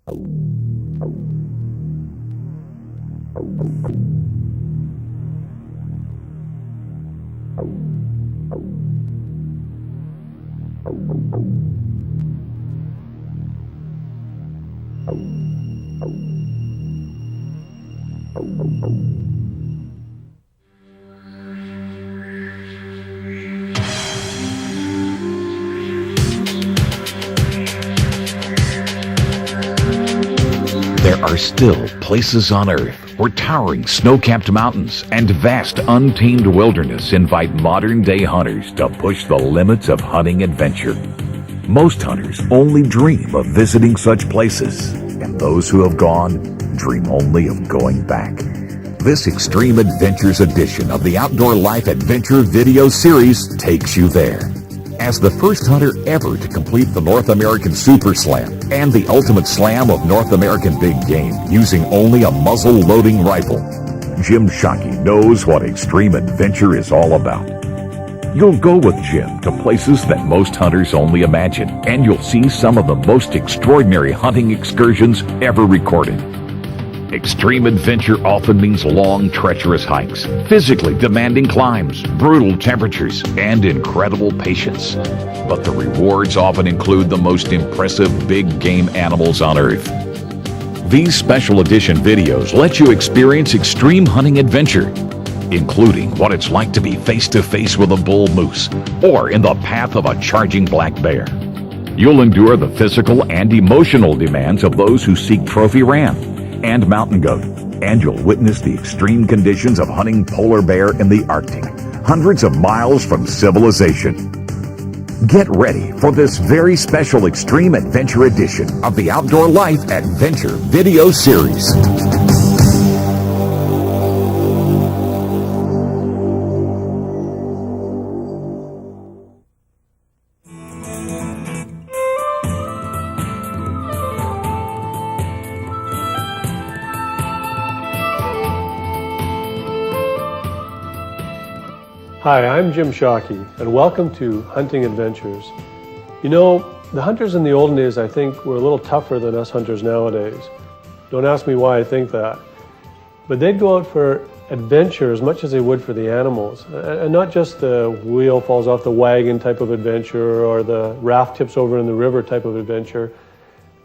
There are still places on Earth where towering snow-capped mountains and vast untamed wilderness invite modern-day hunters to push the limits of hunting adventure. Most hunters only dream of visiting such places, and those who have gone dream only of going back. This Extreme Adventures edition of the Outdoor Life Adventure video series takes you there. As the first hunter ever to complete the North American Super Slam and the Ultimate Slam of North American Big Game using only a muzzle-loading rifle, Jim Shockey knows what extreme adventure is all about. You'll go with Jim to places that most hunters only imagine, and you'll see some of the most extraordinary hunting excursions ever recorded. Extreme adventure often means long, treacherous hikes, physically demanding climbs, brutal temperatures, and incredible patience. But the rewards often include the most impressive big game animals on Earth. These special edition videos let you experience extreme hunting adventure, including what it's like to be face-to-face with a bull moose or in the path of a charging black bear. You'll endure the physical and emotional demands of those who seek trophy ram and mountain goat, and you'll witness the extreme conditions of hunting polar bear in the Arctic, hundreds of miles from civilization. Get ready for this very special Extreme Adventure edition of the Outdoor Life Adventure video series. Hi, I'm Jim Shockey, and welcome to Hunting Adventures. You know, the hunters in the olden days, I think, were a little tougher than us hunters nowadays. Don't ask me why I think that. But they'd go out for adventure as much as they would for the animals. And not just the wheel falls off the wagon type of adventure or the raft tips over in the river type of adventure.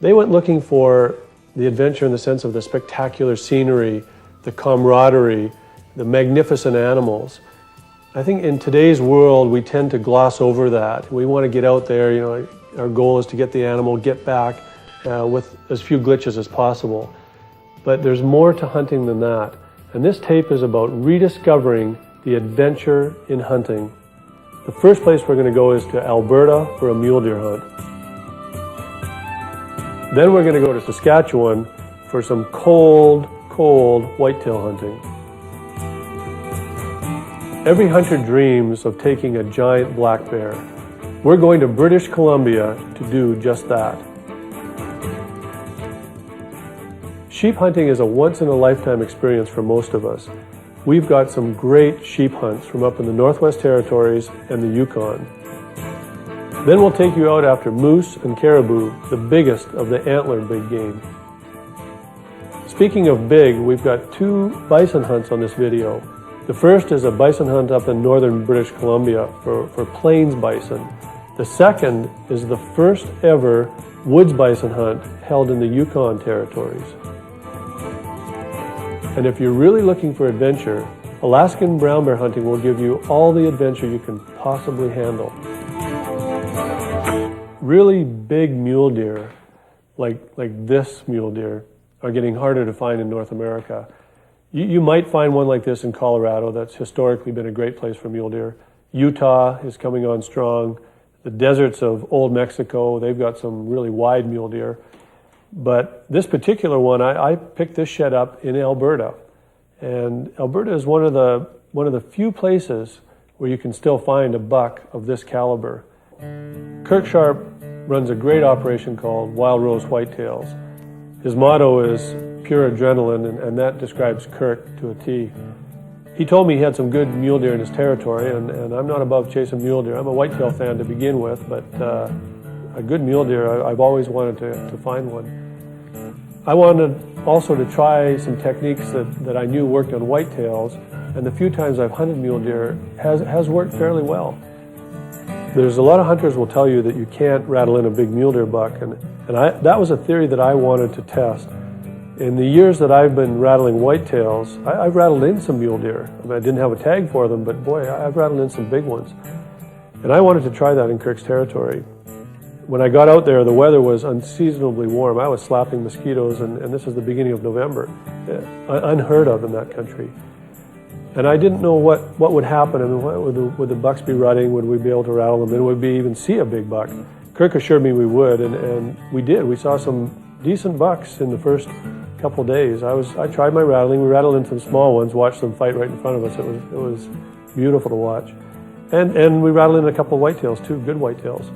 They went looking for the adventure in the sense of the spectacular scenery, the camaraderie, the magnificent animals. I think in today's world, we tend to gloss over that. We want to get out there, you know, our goal is to get the animal, get back with as few glitches as possible. But there's more to hunting than that. And this tape is about rediscovering the adventure in hunting. The first place we're going to go is to Alberta for a mule deer hunt. Then we're going to go to Saskatchewan for some cold whitetail hunting. Every hunter dreams of taking a giant black bear. We're going to British Columbia to do just that. Sheep hunting is a once-in-a-lifetime experience for most of us. We've got some great sheep hunts from up in the Northwest Territories and the Yukon. Then we'll take you out after moose and caribou, the biggest of the antlered big game. Speaking of big, we've got 2 bison hunts on this video. The first is a bison hunt up in northern British Columbia for plains bison. The second is the first ever woods bison hunt held in the Yukon territories. And if you're really looking for adventure, Alaskan brown bear hunting will give you all the adventure you can possibly handle. Really big mule deer, like this mule deer, are getting harder to find in North America. You might find one like this in Colorado. That's historically been a great place for mule deer. Utah is coming on strong. The deserts of Old Mexico, they've got some really wide mule deer. But this particular one, I picked this shed up in Alberta. And Alberta is one of the few places where you can still find a buck of this caliber. Kirk Sharp runs a great operation called Wild Rose Whitetails. His motto is pure adrenaline, and that describes Kirk to a T. He told me he had some good mule deer in his territory, and I'm not above chasing mule deer. I'm a whitetail fan to begin with, but a good mule deer, I've always wanted to find one. I wanted also to try some techniques that I knew worked on whitetails, and the few times I've hunted mule deer has worked fairly well. There's a lot of hunters will tell you that you can't rattle in a big mule deer buck, and that was a theory that I wanted to test. In the years that I've been rattling whitetails, I've rattled in some mule deer. I mean, I didn't have a tag for them, but boy, I've rattled in some big ones. And I wanted to try that in Kirk's territory. When I got out there, the weather was unseasonably warm. I was slapping mosquitoes, and this is the beginning of November. Unheard of in that country. And I didn't know what would happen. I mean, would the bucks be rutting? Would we be able to rattle them? And would we even see a big buck? Kirk assured me we would, and we did. We saw some decent bucks in the first couple days. I tried my rattling. We rattled in some small ones, watched them fight right in front of us. It was beautiful to watch. And we rattled in a couple of whitetails too, good whitetails.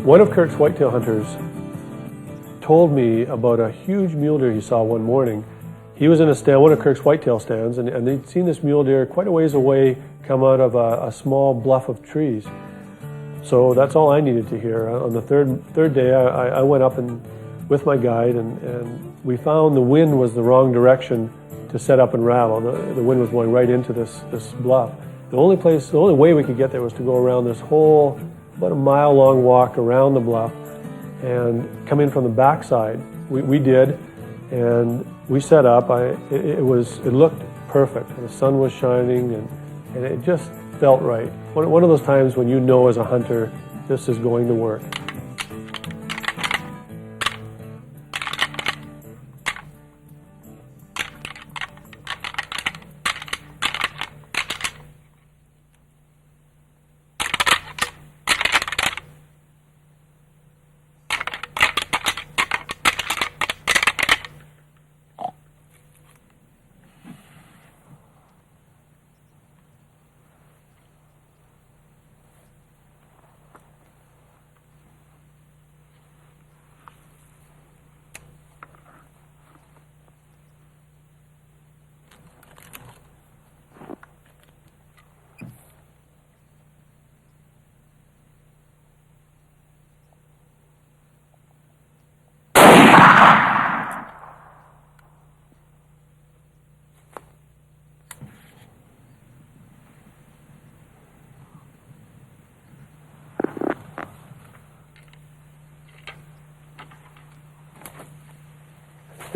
One of Kirk's whitetail hunters told me about a huge mule deer he saw one morning. He was in a stand, one of Kirk's whitetail stands, and they'd seen this mule deer quite a ways away come out of a small bluff of trees. So that's all I needed to hear. On the third day, I went up with my guide, and we found the wind was the wrong direction to set up and rattle. The wind was blowing right into this bluff. The only way we could get there was to go around this whole, about a mile-long walk around the bluff and come in from the backside. We did, and we set up. It looked perfect. The sun was shining, and it just felt right. One of those times when you know as a hunter, this is going to work.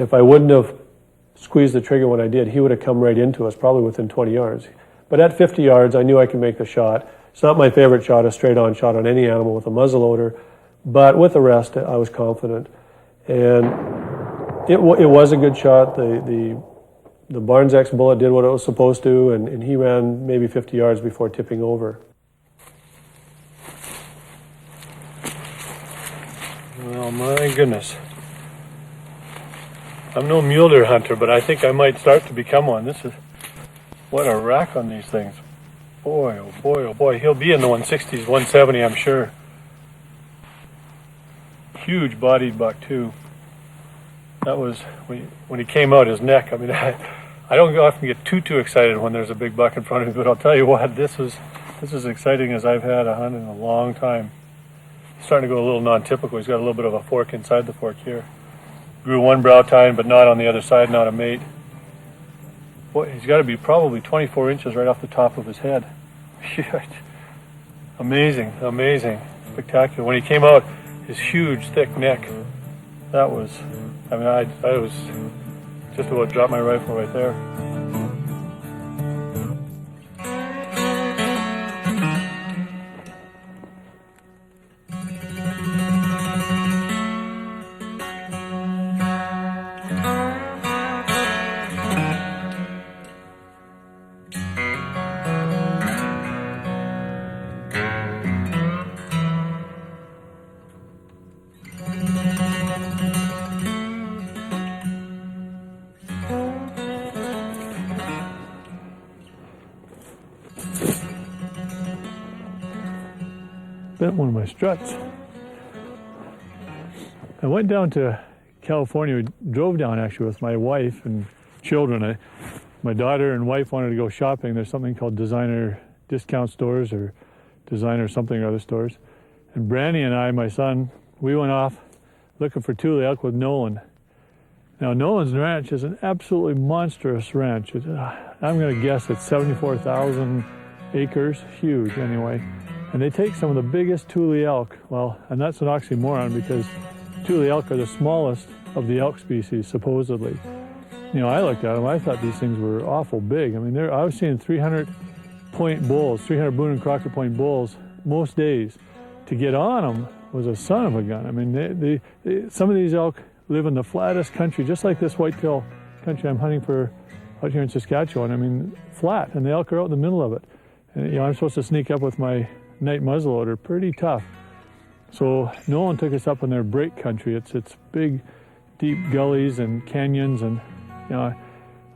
if I wouldn't have squeezed the trigger when I did, he would have come right into us, probably within 20 yards. But at 50 yards, I knew I could make the shot. It's not my favorite shot, a straight-on shot on any animal with a muzzleloader, but with the rest, I was confident. And it was a good shot. The Barnes X bullet did what it was supposed to, and he ran maybe 50 yards before tipping over. Oh my goodness. I'm no mule deer hunter, but I think I might start to become one. What a rack on these things. Boy, oh boy, oh boy. He'll be in the 160s, 170, I'm sure. Huge bodied buck too. That was, when he came out, his neck, I mean, I don't often get too excited when there's a big buck in front of me, but I'll tell you what, this is as exciting as I've had a hunt in a long time. He's starting to go a little non-typical. He's got a little bit of a fork inside the fork here. Grew one brow tine, but not on the other side, not a mate. Boy, he's got to be probably 24 inches right off the top of his head. Amazing, amazing, spectacular. When he came out, his huge, thick neck, that was, I mean, I was just about dropped my rifle right there. Bent one of my struts. I went down to California. We drove down actually with my wife and children. My daughter and wife wanted to go shopping. There's something called designer discount stores or designer something or other stores. And Brandy and I, my son, we went off looking for Tule elk with Nolan. Now Nolan's ranch is an absolutely monstrous ranch. I'm going to guess it's 74,000 acres, huge anyway. And they take some of the biggest Tule elk. Well, and that's an oxymoron because Tule elk are the smallest of the elk species, supposedly. You know, I looked at them, I thought these things were awful big. I mean, I was seeing 300-point bulls, 300 Boone and Crocker point bulls most days. To get on them was a son of a gun. I mean, some of these elk live in the flattest country, just like this whitetail country I'm hunting for out here in Saskatchewan. I mean, flat, and the elk are out in the middle of it. And, you know, I'm supposed to sneak up with my night muzzleloader, pretty tough. So Nolan took us up in their break country. It's big, deep gullies and canyons, and you know,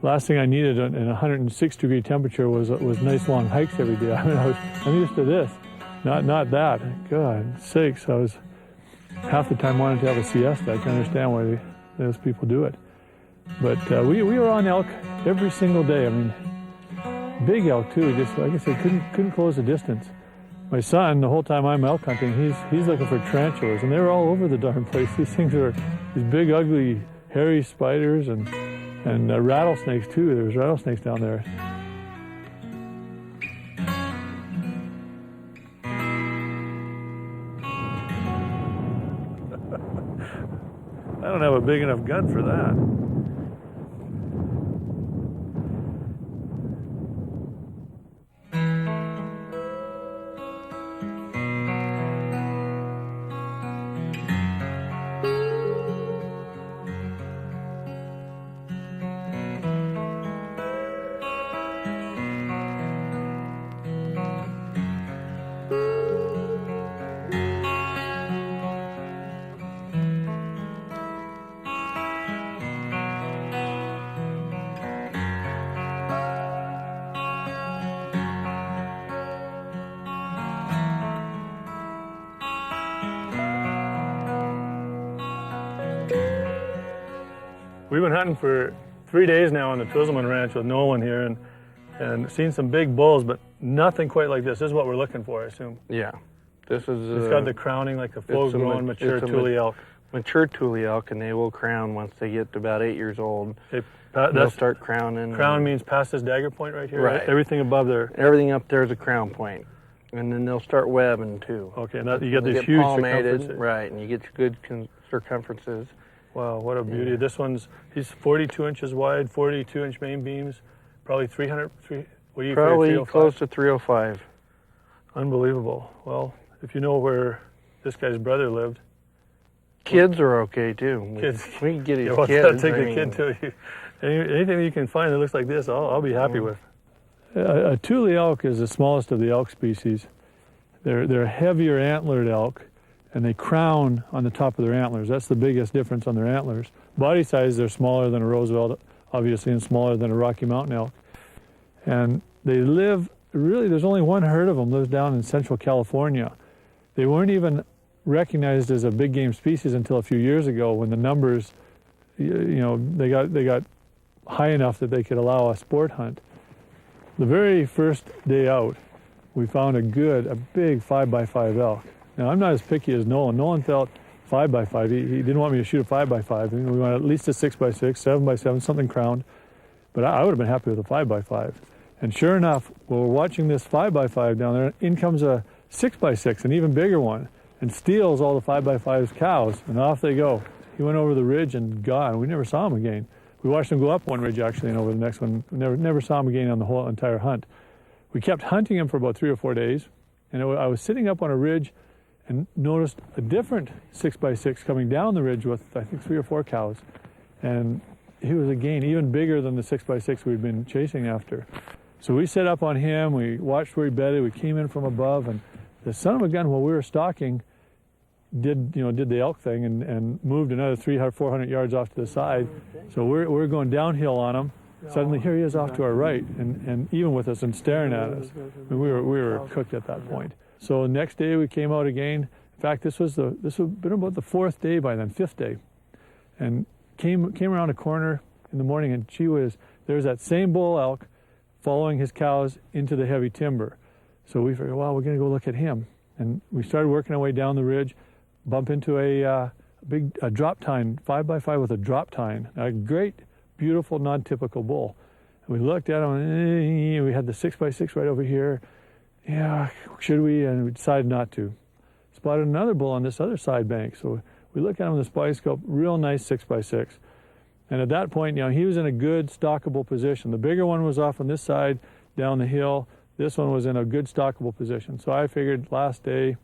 last thing I needed in a 106-degree temperature was nice long hikes every day. I mean, I'm used to this, not that. God sakes, I was half the time wanting to have a siesta. I can understand why those people do it. But we were on elk every single day. I mean, big elk too. Just like I said, couldn't close the distance. My son, the whole time I'm elk hunting, he's looking for tarantulas, and they're all over the darn place. These things are these big, ugly, hairy spiders and rattlesnakes too. There's rattlesnakes down there. I don't have a big enough gun for that. We've been hunting for 3 days now on the Twizzleman Ranch with Nolan here, and seen some big bulls, but nothing quite like this. This is what we're looking for, I assume. Yeah, this is. It's got the crowning like a full-grown mature Tule elk. Mature Tule elk, and they will crown once they get to about 8 years old. They'll start crowning. Crown means past this dagger point right here. Right. Everything above there. Everything up there is a crown point, and then they'll start webbing too. Okay, and you get these get huge palmated, circumferences. right? And you get good circumferences. Wow, what a beauty. This one's, he's 42 inches wide, 42-inch main beams, probably 300, what do you Probably figure, 305? close to 305. Unbelievable. Well, if you know where this guy's brother lived. Kids are okay too. Kids. We can get his Yeah, well, kids. take I a mean, kid to you. Anything you can find that looks like this, I'll be happy with. A Thule elk is the smallest of the elk species. They're heavier antlered elk, and they crown on the top of their antlers. That's the biggest difference on their antlers. Body size, they're smaller than a Roosevelt, obviously, and smaller than a Rocky Mountain elk. And they live, really, there's only one herd of them lives down in Central California. They weren't even recognized as a big game species until a few years ago, when the numbers, they got high enough that they could allow a sport hunt. The very first day out, we found a big 5x5 elk. Now, I'm not as picky as Nolan. Nolan felt 5x5. He didn't want me to shoot a 5x5. We wanted at least a 6x6, 7x7, something crowned. But I would have been happy with a 5x5. And sure enough, while we're watching this 5x5 down there, in comes a 6x6, an even bigger one, and steals all the 5x5's cows, and off they go. He went over the ridge and gone. We never saw him again. We watched him go up one ridge, actually, and over the next one. Never saw him again on the whole entire hunt. We kept hunting him for about 3 or 4 days, and I was sitting up on a ridge and noticed a different 6x6 coming down the ridge with, I think, 3 or 4 cows. And he was, again, even bigger than the 6x6 we'd been chasing after. So we set up on him, we watched where he bedded, we came in from above, and the son of a gun, while we were stalking, did the elk thing and moved another 300, 400 yards off to the side. So we're going downhill on him. Suddenly, here he is off to our right, and even with us and staring at us. I mean, we were cooked at that point. So next day we came out again. In fact, this was been about the 4th day by then, 5th day, and came around a corner in the morning, and there's that same bull elk following his cows into the heavy timber. So we figured, well, we're going to go look at him, and we started working our way down the ridge, bump into a big drop tine, 5x5 with a drop tine, a great, beautiful, non-typical bull. And we looked at him, and we had the 6x6 right over here. Yeah, should we? And we decided not to. Spotted another bull on this other side bank. So we look at him with the spy scope, real nice 6x6. And at that point, he was in a good stockable position. The bigger one was off on this side down the hill. This one was in a good stockable position. So I figured last day,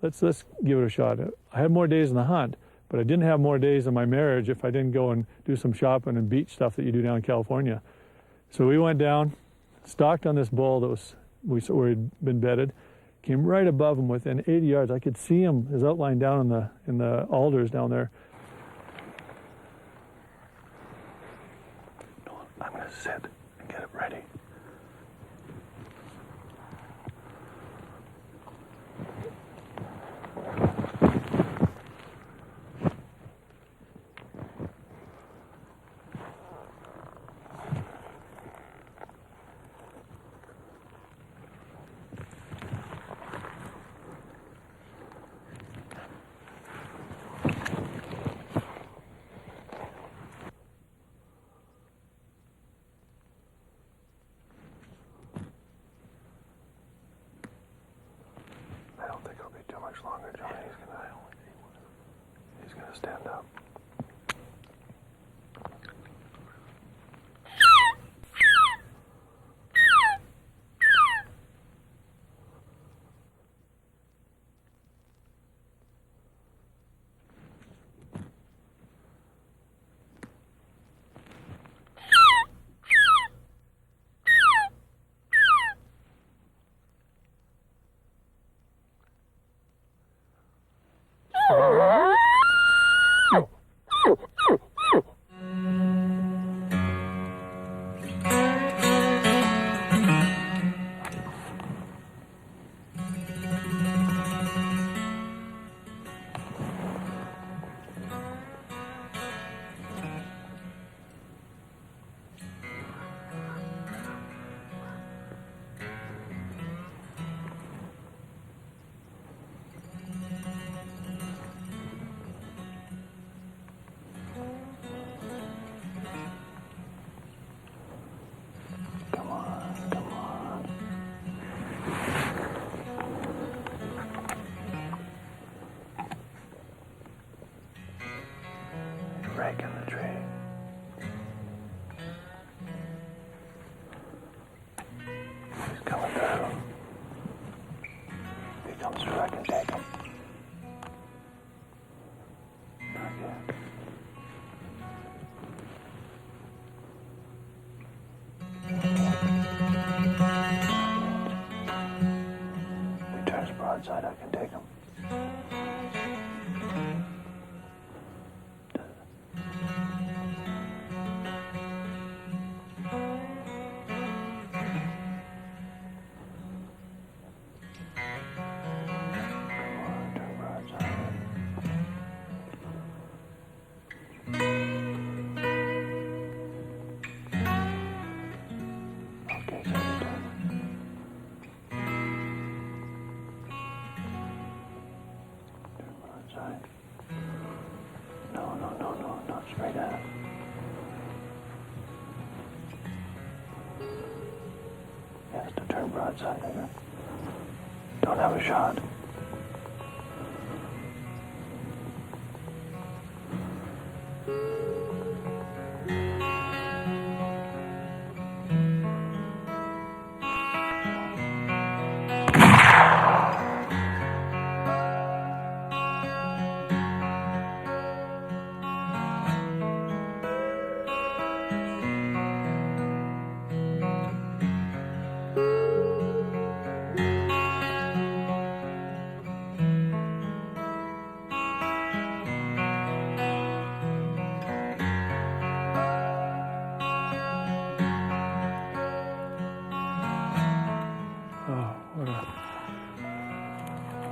let's give it a shot. I had more days in the hunt, but I didn't have more days in my marriage if I didn't go and do some shopping and beach stuff that you do down in California. So we went down, stalked on this bull that where he'd been bedded, came right above him within 80 yards. I could see him, his outline down in the alders down there. I'm going to sit and get it ready. I don't think it'll be too much longer, Johnny. He's gonna stand up. No. broadside there. Don't have a shot.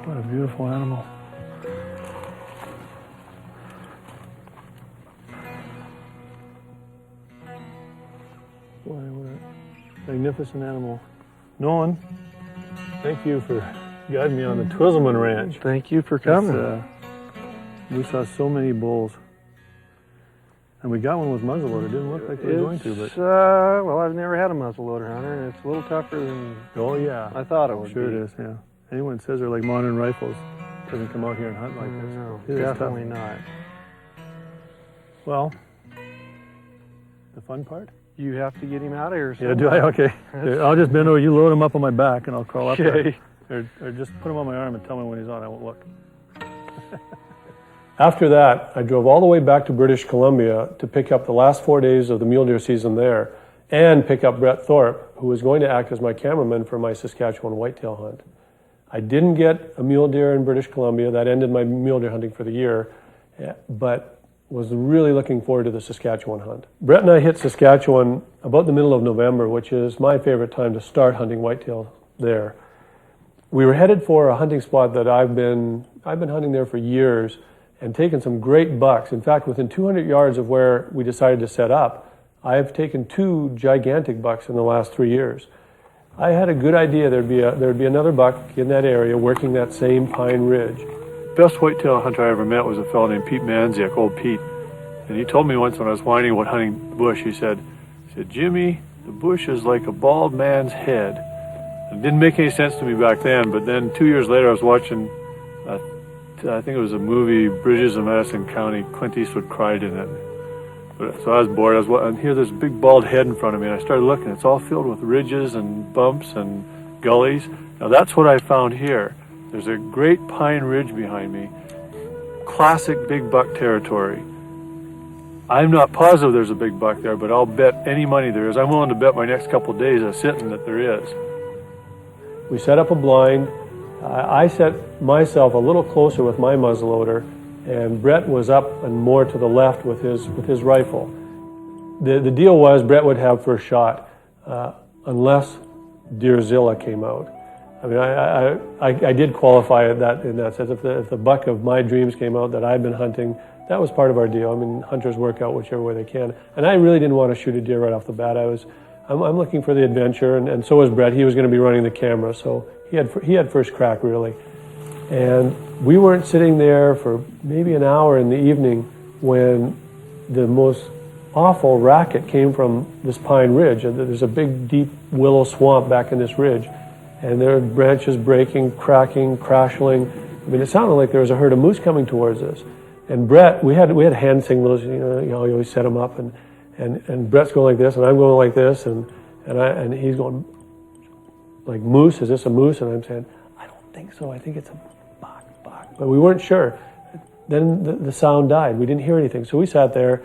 What a beautiful animal. What a magnificent animal. Nolan, thank you for guiding me on the Twizzleman Ranch. Thank you for coming. We saw so many bulls. And we got one with muzzleloader. It didn't look like we were going to, but... well, I've never had a muzzleloader hunter, and it's a little tougher than oh, yeah. I thought it would sure be. It is, yeah. Anyone says they're like modern rifles doesn't come out here and hunt like this. No, It is definitely tough. not. Well, the fun part? You have to get him out of here. Yeah, do I? Okay. Here, I'll just bend over. You load him up on my back, and I'll crawl up Okay. there. Or just put him on my arm and tell me when he's on. I won't look. After that, I drove all the way back to British Columbia to pick up the last 4 days of the mule deer season there and pick up Brett Thorpe, who was going to act as my cameraman for my Saskatchewan whitetail hunt. I didn't get a mule deer in British Columbia. That ended my mule deer hunting for the year, but was really looking forward to the Saskatchewan hunt. Brett and I hit Saskatchewan about the middle of November, which is my favorite time to start hunting whitetail there. We were headed for a hunting spot that I've been hunting there for years and taken some great bucks. In fact, within 200 yards of where we decided to set up, I've taken 2 gigantic bucks in the last 3 years. I had a good idea there'd be another buck in that area working that same pine ridge. Best whitetail hunter I ever met was a fellow named Pete Manziak, old Pete. And he told me once when I was whining about hunting the bush, he said, Jimmy, the bush is like a bald man's head. It didn't make any sense to me back then, but then 2 years later I was watching, I think it was a movie, Bridges of Madison County. Clint Eastwood cried in it. So I was bored. And here there's a big bald head in front of me, and I started looking. It's all filled with ridges and bumps and gullies. Now that's what I found here. There's a great pine ridge behind me. Classic big buck territory. I'm not positive there's a big buck there, but I'll bet any money there is. I'm willing to bet my next couple of days of sitting that there is. We set up a blind. I set myself a little closer with my muzzleloader, and Brett was up and more to the left with his rifle. The deal was Brett would have first shot unless Deerzilla came out. I mean, I did qualify that in that sense. If the buck of my dreams came out that I'd been hunting, that was part of our deal. I mean, hunters work out whichever way they can. And I really didn't want to shoot a deer right off the bat. I'm looking for the adventure, and so was Brett. He was going to be running the camera, so he had first crack, really. And we weren't sitting there for maybe an hour in the evening when the most awful racket came from this pine ridge. There's a big, deep willow swamp back in this ridge, and there are branches breaking, cracking, crashing. I mean, it sounded like there was a herd of moose coming towards us. And Brett, we had hand signals, you know, you always set them up, and Brett's going like this, and I'm going like this, and he's going like, moose, is this a moose? And I'm saying, I don't think so, I think it's a buck. But we weren't sure. Then the sound died. We didn't hear anything. So we sat there,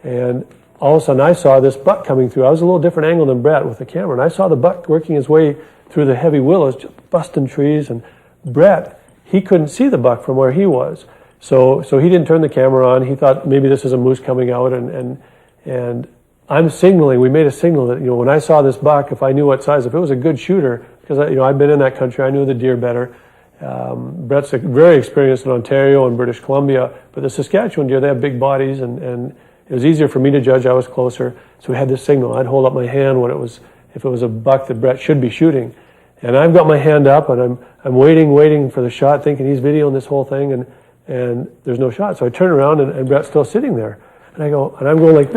and all of a sudden I saw this buck coming through. I was a little different angle than Brett with the camera, and I saw the buck working his way through the heavy willows, just busting trees, and Brett, he couldn't see the buck from where he was. So he didn't turn the camera on. He thought maybe this is a moose coming out, and I'm signaling. We made a signal that, you know, when I saw this buck, if I knew what size, if it was a good shooter, because I've been in that country, I knew the deer better. Brett's very experienced in Ontario and British Columbia, but the Saskatchewan deer, they have big bodies, and it was easier for me to judge. I was closer, so we had this signal. I'd hold up my hand when if it was a buck that Brett should be shooting, and I've got my hand up, and I'm waiting for the shot, thinking he's videoing this whole thing, and there's no shot. So I turn around, and Brett's still sitting there, and I'm going like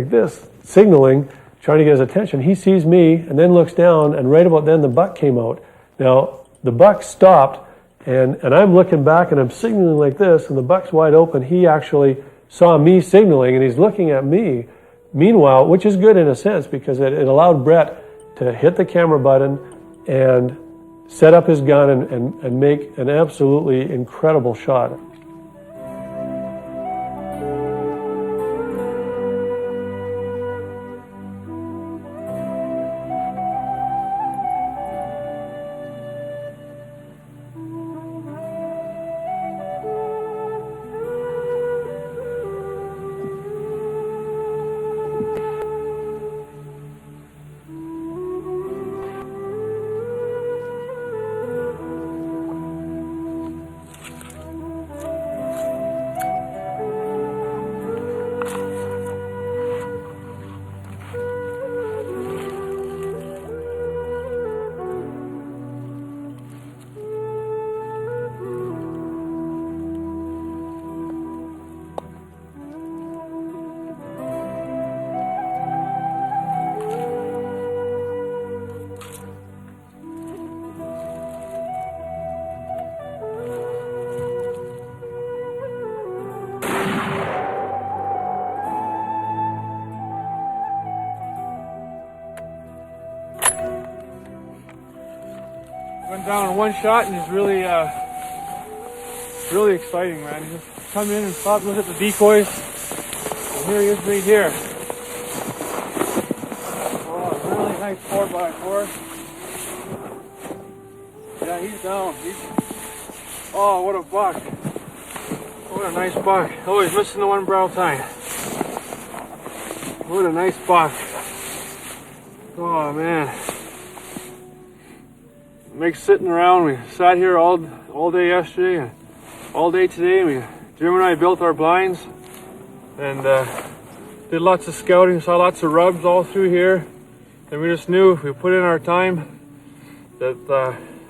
this, signaling, trying to get his attention. He sees me and then looks down, and right about then the buck came out. Now, the buck stopped, and I'm looking back and I'm signaling like this, and the buck's wide open. He actually saw me signaling, and he's looking at me. Meanwhile, which is good in a sense, because it allowed Brett to hit the camera button and set up his gun and make an absolutely incredible shot. Went down in one shot, and it's really, really exciting, man. You just come in and stop, look at the decoys, and here he is right here. Oh, really nice 4x4. Yeah, he's down. Oh, what a buck. What a nice buck. Oh, he's missing the one brow tine. What a nice buck. Oh, man. Makes sitting around. We sat here all day yesterday and all day today. Jim and I built our blinds and did lots of scouting, saw lots of rubs all through here, and we just knew if we put in our time that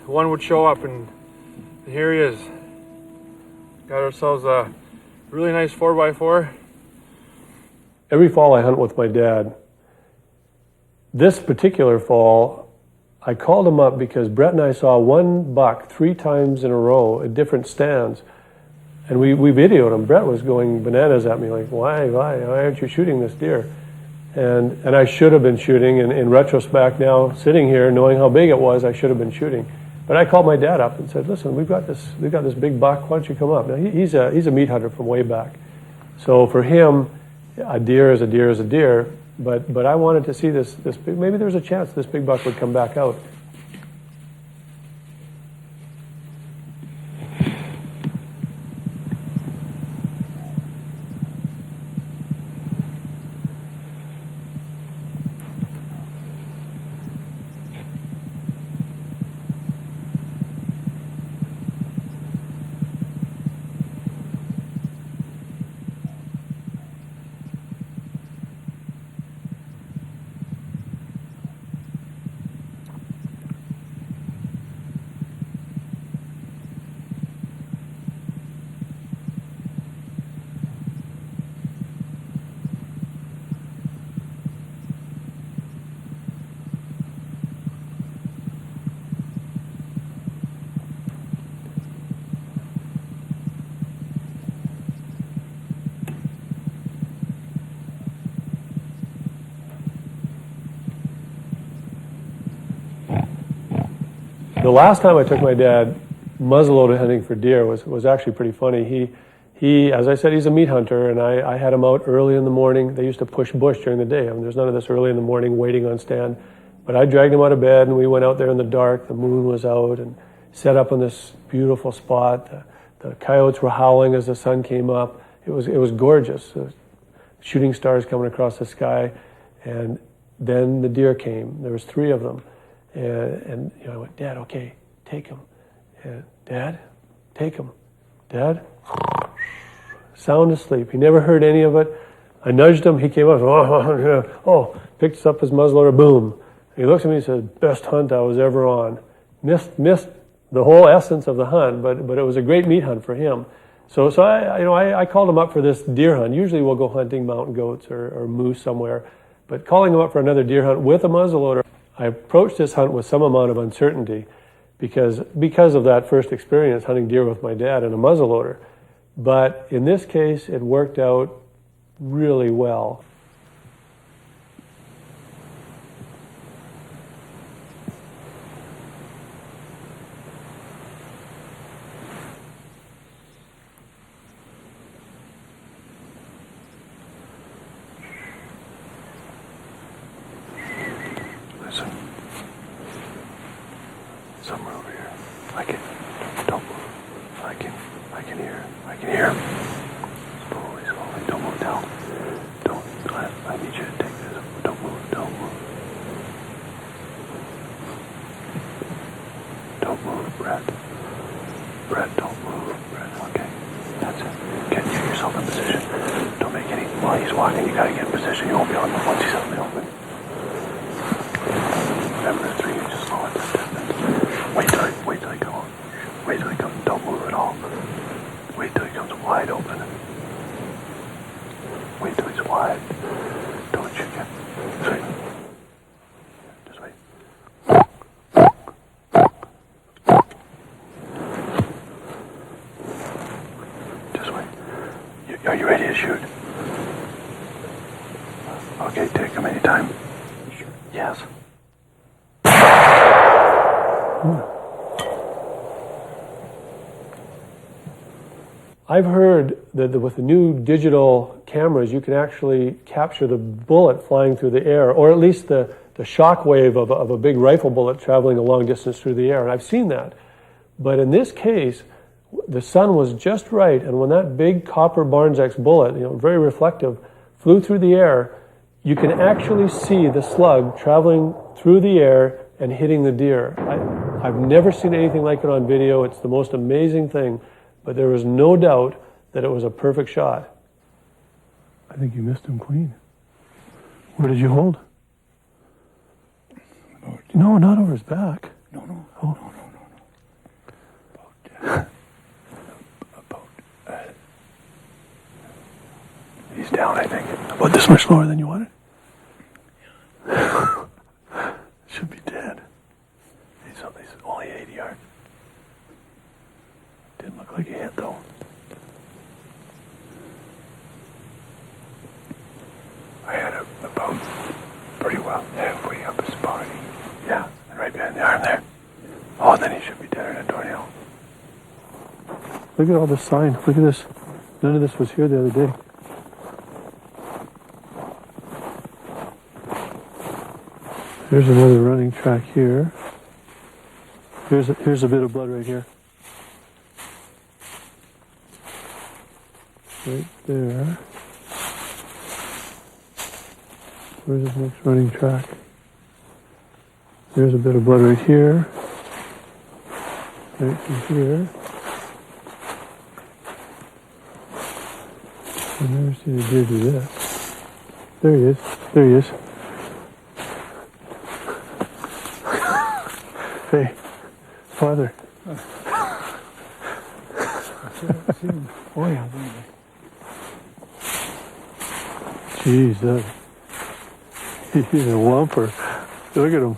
one would show up, and here he is. Got ourselves a really nice 4x4. Every fall I hunt with my dad. This particular fall, I called him up because Brett and I saw one buck 3 times in a row at different stands, and we videoed him. Brett was going bananas at me, like, why aren't you shooting this deer? And I should have been shooting, and in retrospect now, sitting here, knowing how big it was, I should have been shooting. But I called my dad up and said, listen, we've got this big buck, why don't you come up? Now, he's a meat hunter from way back. So for him, a deer is a deer is a deer, but I wanted to see this big, maybe there's a chance this big buck would come back out. The last time I took my dad muzzleloader hunting for deer was actually pretty funny. He, as I said, he's a meat hunter, and I had him out early in the morning. They used to push bush during the day. I mean, there's none of this early in the morning waiting on stand. But I dragged him out of bed, and we went out there in the dark. The moon was out, and set up on this beautiful spot. The coyotes were howling as the sun came up. It was gorgeous. Shooting stars coming across the sky, and then the deer came. There was 3 of them. And I went, Dad, okay, take him. And Dad, take him. Dad, sound asleep. He never heard any of it. I nudged him. He came up. Picked up his muzzleloader. Boom. He looks at me and says, "Best hunt I was ever on." Missed the whole essence of the hunt, but it was a great meat hunt for him. So I called him up for this deer hunt. Usually we'll go hunting mountain goats or moose somewhere. But calling him up for another deer hunt with a muzzleloader, I approached this hunt with some amount of uncertainty because of that first experience hunting deer with my dad in a muzzleloader. But in this case, it worked out really well. Somewhere over here. Don't move. I can hear. Slowly. Don't move down. I need you to take this. Don't move. Don't move, Brett. Don't move, Brett. Okay. That's it. Get yourself in position. Don't make any, while he's walking, you gotta get in position. You won't be able to move once he's out in the open. Remember the 3 inches slow at this distance. Wait till he comes. Wait till he comes. Don't move at all. Wait till he comes wide open. Wait till he's wide. Don't shoot yet. Just wait. Just wait. Are you ready to shoot? Okay, take him anytime. Sure. Yes. I've heard that with the new digital cameras, you can actually capture the bullet flying through the air, or at least the shock wave of a big rifle bullet traveling a long distance through the air, and I've seen that. But in this case, the sun was just right, and when that big copper Barnes X bullet, very reflective, flew through the air, you can actually see the slug traveling through the air and hitting the deer. I've never seen anything like it on video. It's the most amazing thing. But there was no doubt that it was a perfect shot. I think you missed him clean. Where did you hold? No, not over his back. No. Oh. About he's down, I think. About this much lower than you wanted? Should be dead. He's only 80 yards. Didn't look like he hit though. I had about pretty well halfway up his body. Yeah, and right behind the arm there. Oh, then he should be dead in a tornado. Look at all the signs. Look at this. None of this was here the other day. Here's another running track here. Here's a bit of blood right here. Right there. Where's his next running track? There's a bit of blood right here. Right from here. I've never seen a deer do this. There he is. There he is. Hey, father. Oh yeah. Jeez, he's a whomper. Look at him.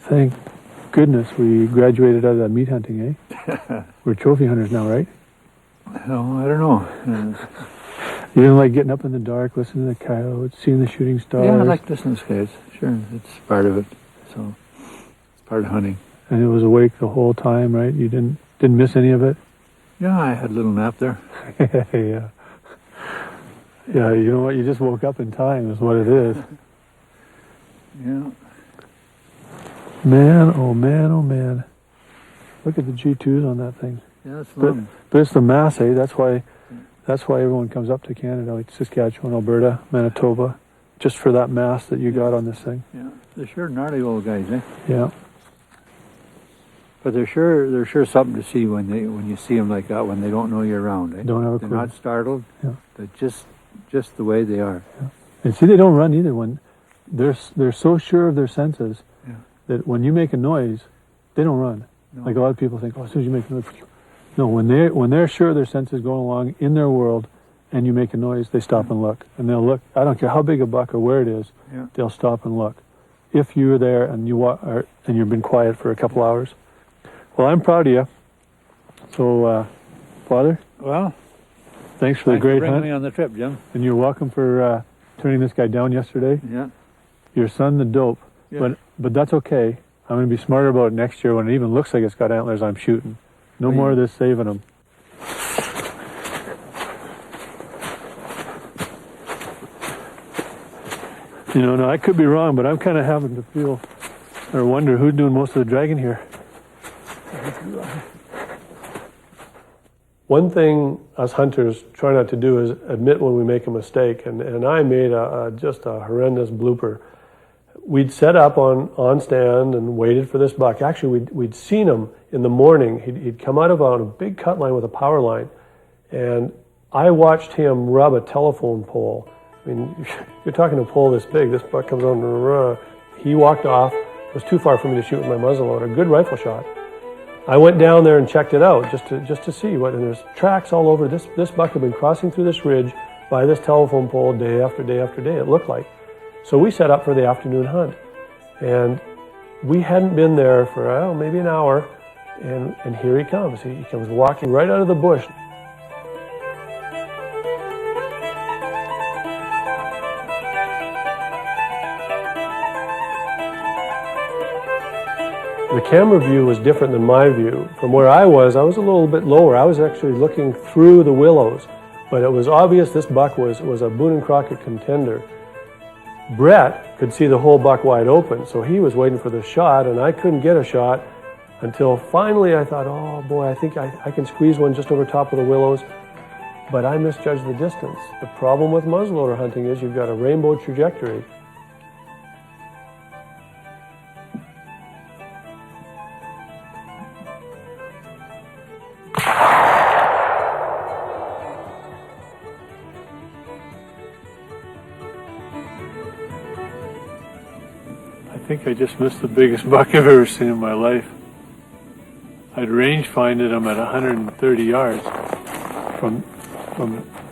Thank goodness we graduated out of that meat hunting, eh? We're trophy hunters now, right? No, I don't know. You didn't like getting up in the dark, listening to the coyotes, seeing the shooting stars? Yeah, I like listening to skies. Sure, it's part of it. So it's part of hunting. And it was awake the whole time, right? You didn't miss any of it? Yeah, I had a little nap there. Yeah. Yeah, you know what? You just woke up in time is what it is. Yeah. Man, oh man, oh man. Look at the G2s on that thing. Yeah, it's fun. But it's the mass, eh? That's why everyone comes up to Canada, like Saskatchewan, Alberta, Manitoba, just for that mass that you got on this thing. Yeah, they're sure gnarly old guys, eh? Yeah. But they're sure something to see when you see them like that, when they don't know you're around, eh? Don't have a clue. They're not startled. Yeah. They're just the way they are. Yeah. And see, they don't run either. When they're so sure of their senses that when you make a noise, they don't run. No. Like a lot of people think, oh, as soon as you make a noise, no. When they're sure of their senses going along in their world, and you make a noise, they stop and look. And they'll look, I don't care how big a buck or where it is, they'll stop and look. If you're there and and you've been quiet for a couple hours. Well, I'm proud of you. So, Father, Well, thanks for the great bringing hunt. me on the trip, Jim. And you're welcome for turning this guy down yesterday. Yeah. Your son, the dope. Yeah. But that's okay. I'm going to be smarter about it next year when it even looks like it's got antlers. I'm shooting. No more of this saving them. You know, now I could be wrong, but I'm kind of having to feel or wonder who's doing most of the dragging here. One thing us hunters try not to do is admit when we make a mistake, and I made just a horrendous blooper. We'd set up on stand and waited for this buck. Actually, we'd seen him in the morning. He'd come out of on a big cut line with a power line, and I watched him rub a telephone pole. I mean, you're talking a pole this big. This buck comes on, he walked off. It was too far for me to shoot with my muzzleloader. Good rifle shot. I went down there and checked it out just to see what. And there's tracks all over. This buck had been crossing through this ridge by this telephone pole day after day after day. It looked like. So we set up for the afternoon hunt, and we hadn't been there for maybe an hour, and here he comes. He comes walking right out of the bush. The camera view was different than my view. From where I was a little bit lower. I was actually looking through the willows, but it was obvious this buck was a Boone and Crockett contender. Brett could see the whole buck wide open, so he was waiting for the shot, and I couldn't get a shot until finally I thought, oh boy, I think I can squeeze one just over top of the willows, but I misjudged the distance. The problem with muzzleloader hunting is you've got a rainbow trajectory. I think I just missed the biggest buck I've ever seen in my life. I'd range finded him at 130 yards from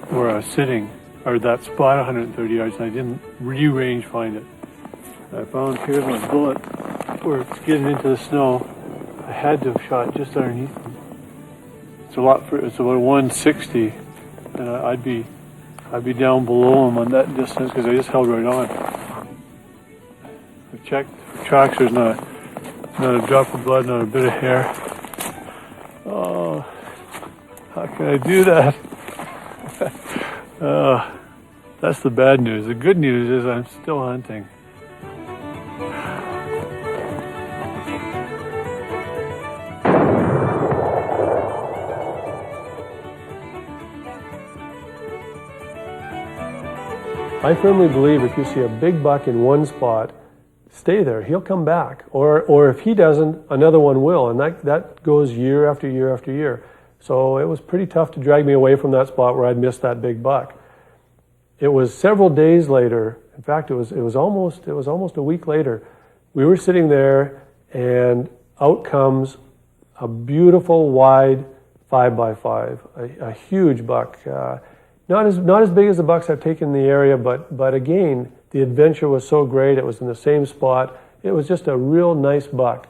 where I was sitting, or that spot 130 yards, and I didn't range find it. I found here's my bullet where it's getting into the snow. I had to have shot just underneath him. It's about 160, and I'd be down below him on that distance because I just held right on. I checked for tracks. There's not a drop of blood, not a bit of hair. Oh, how can I do that? That's the bad news. The good news is I'm still hunting. I firmly believe if you see a big buck in one spot, stay there. He'll come back. Or if he doesn't, another one will. And that goes year after year after year. So it was pretty tough to drag me away from that spot where I'd missed that big buck. It was several days later. In fact, it was almost a week later. We were sitting there, and out comes a beautiful wide 5x5, a huge buck. Not as big as the bucks I've taken in the area, but again, the adventure was so great. It was in the same spot. It was just a real nice buck.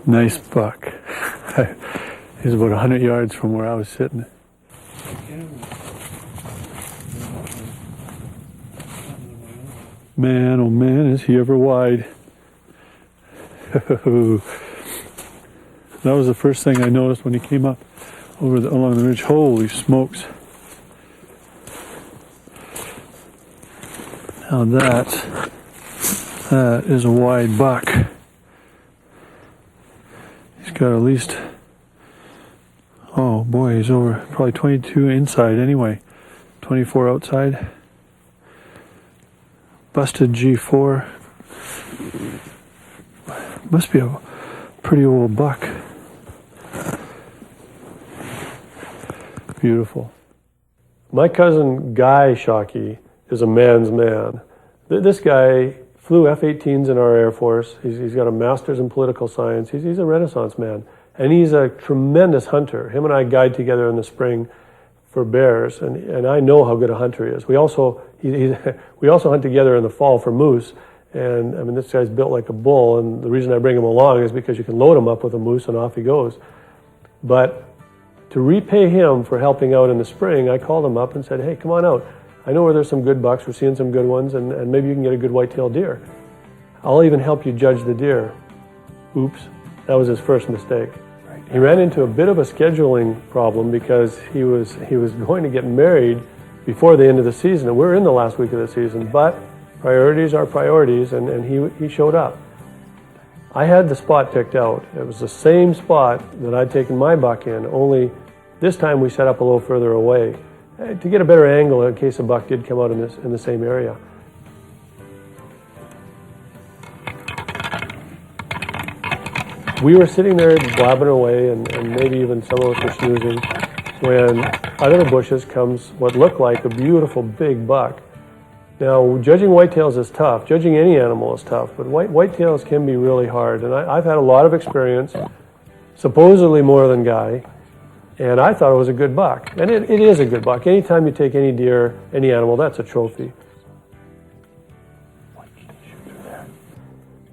Nice buck. He's about 100 yards from where I was sitting. Man, oh man, is he ever wide. That was the first thing I noticed when he came up along the ridge. Holy smokes. Now that is a wide buck. He's got at least, oh boy, he's over probably 22 inside anyway, 24 outside. Busted G4. Must be a pretty old buck. Beautiful. My cousin Guy Shockey is a man's man. This guy flew F-18s in our Air Force. He's got a master's in political science. He's a Renaissance man. And he's a tremendous hunter. Him and I guide together in the spring for bears, and I know how good a hunter he is. We also hunt together in the fall for moose, and I mean, this guy's built like a bull, and the reason I bring him along is because you can load him up with a moose and off he goes. But to repay him for helping out in the spring, I called him up and said, hey, come on out. I know where there's some good bucks, we're seeing some good ones, and maybe you can get a good white-tailed deer. I'll even help you judge the deer. Oops, that was his first mistake. He ran into a bit of a scheduling problem because he was going to get married before the end of the season, and we're in the last week of the season, but priorities are priorities, and he showed up. I had the spot picked out. It was the same spot that I'd taken my buck in, only this time we set up a little further away to get a better angle in case a buck did come out in the same area. We were sitting there blabbing away, and maybe even some of us were snoozing, when out of the bushes comes what looked like a beautiful big buck. Now, judging whitetails is tough. Judging any animal is tough, but whitetails can be really hard. And I've had a lot of experience, supposedly more than Guy, and I thought it was a good buck. And it is a good buck. Anytime you take any deer, any animal, that's a trophy.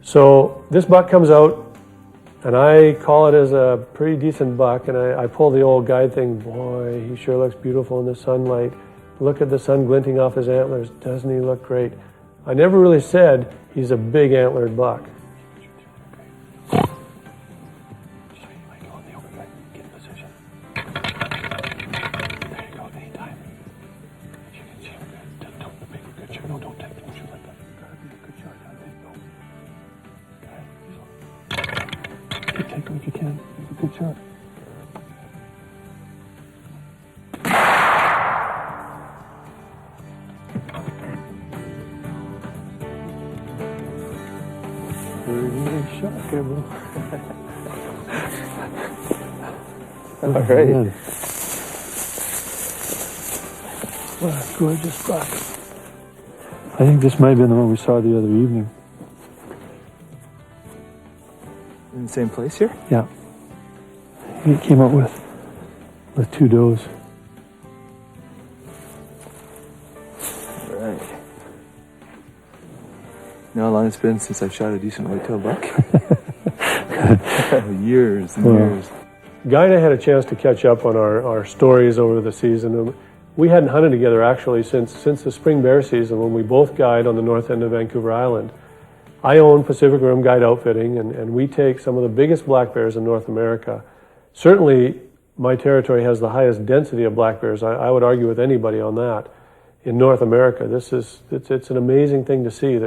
So this buck comes out, and I call it as a pretty decent buck, and I pull the old guide thing. Boy, he sure looks beautiful in the sunlight. Look at the sun glinting off his antlers. Doesn't he look great? I never really said he's a big antlered buck. Take him if you can. It's a good shot. Very nice shot, Campbell. All right. Man. What a gorgeous buck. I think this might have been the one we saw the other evening. In the same place here? Yeah. He came up with two does. All right. You know how long it's been since I've shot a decent whitetail buck? Years and years. Guy and I had a chance to catch up on our stories over the season. We hadn't hunted together actually since the spring bear season when we both guide on the north end of Vancouver Island. I own Pacific Rim Guide Outfitting, and we take some of the biggest black bears in North America. Certainly, my territory has the highest density of black bears. I would argue with anybody on that. In North America, it's an amazing thing to see.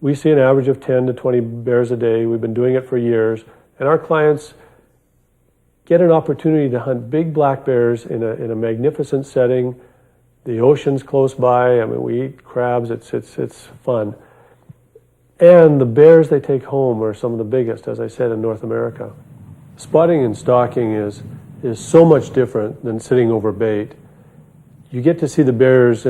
We see an average of 10 to 20 bears a day. We've been doing it for years, and our clients get an opportunity to hunt big black bears in a magnificent setting. The ocean's close by. I mean, we eat crabs. It's fun. And the bears they take home are some of the biggest, as I said, in North America. Spotting and stalking is so much different than sitting over bait. You get to see the bears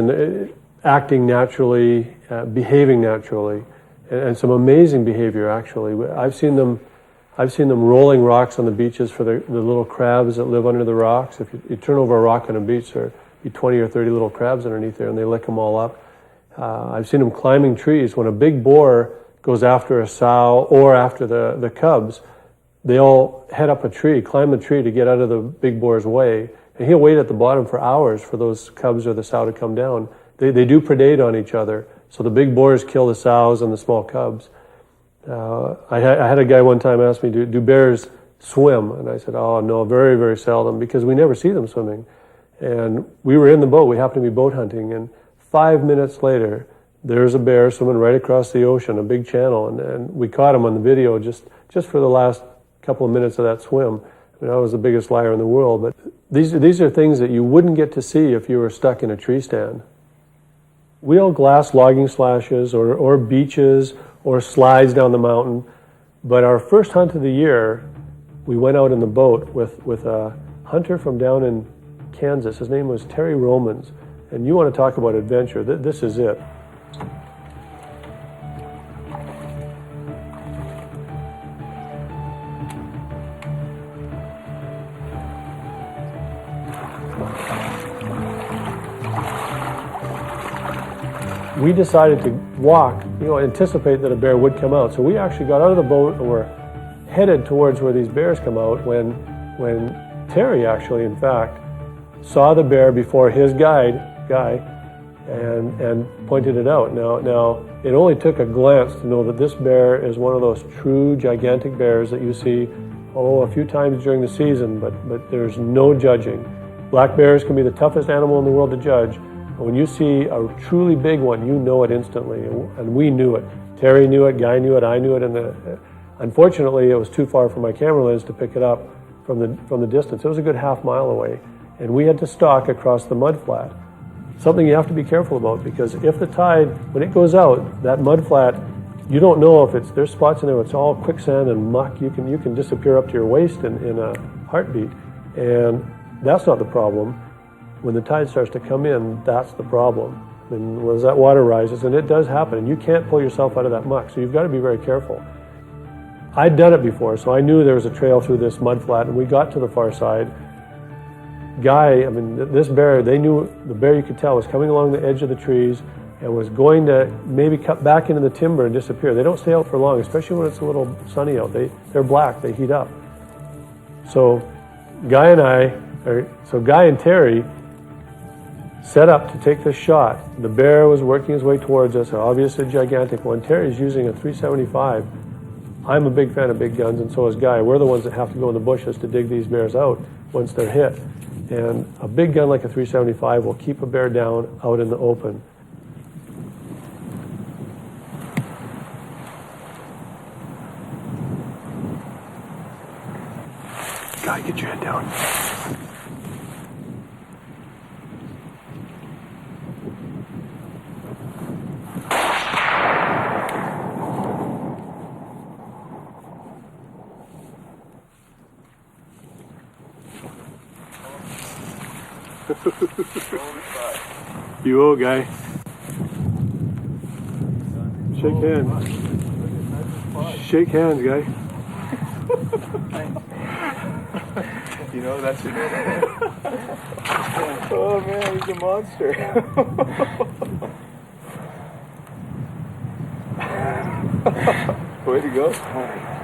acting naturally, behaving naturally, and some amazing behavior actually. I've seen them rolling rocks on the beaches for the little crabs that live under the rocks. If you turn over a rock on a beach, there'll be 20 or 30 little crabs underneath there, and they lick them all up. I've seen them climbing trees. When a big boar goes after a sow or after the cubs, they all head up a tree, climb a tree to get out of the big boar's way. And he'll wait at the bottom for hours for those cubs or the sow to come down. They do predate on each other. So the big boars kill the sows and the small cubs. I had a guy one time ask me, do bears swim? And I said, oh, no, very, very seldom, because we never see them swimming. And we were in the boat. We happened to be boat hunting. And 5 minutes later, there's a bear swimming right across the ocean, a big channel. And we caught him on the video just for the last couple of minutes of that swim. I mean, I was the biggest liar in the world. But these are things that you wouldn't get to see if you were stuck in a tree stand. Wheel glass logging slashes or beaches or slides down the mountain. But our first hunt of the year, we went out in the boat with a hunter from down in Kansas. His name was Terry Romans. And you want to talk about adventure, this is it. We decided to walk, anticipate that a bear would come out. So we actually got out of the boat and were headed towards where these bears come out when Terry actually, in fact, saw the bear before his guy and pointed it out. Now, it only took a glance to know that this bear is one of those true gigantic bears that you see, a few times during the season, but there's no judging. Black bears can be the toughest animal in the world to judge. But when you see a truly big one, you know it instantly, and we knew it. Terry knew it, Guy knew it, I knew it, and unfortunately, it was too far from my camera lens to pick it up from the distance. It was a good half mile away, and we had to stalk across the mud flat. Something you have to be careful about, because if the tide, when it goes out, that mud flat, you don't know if there's spots in there where it's all quicksand and muck. You can disappear up to your waist in a heartbeat, and that's not the problem. When the tide starts to come in, that's the problem. And as that water rises, and it does happen, and you can't pull yourself out of that muck, so you've got to be very careful. I'd done it before, so I knew there was a trail through this mud flat, and we got to the far side. Guy, this bear, they knew the bear, you could tell, was coming along the edge of the trees and was going to maybe cut back into the timber and disappear. They don't stay out for long, especially when it's a little sunny out. They're black, they heat up. So Guy and Terry set up to take this shot. The bear was working his way towards us, obviously a gigantic one. Terry's using a .375. I'm a big fan of big guns, and so is Guy. We're the ones that have to go in the bushes to dig these bears out once they're hit. And a big gun like a .375 will keep a bear down out in the open. Guy, get your head down. You owe, Guy. Shake hands. Shake hands, Guy. That's your name. Oh man, he's a monster. Way to go.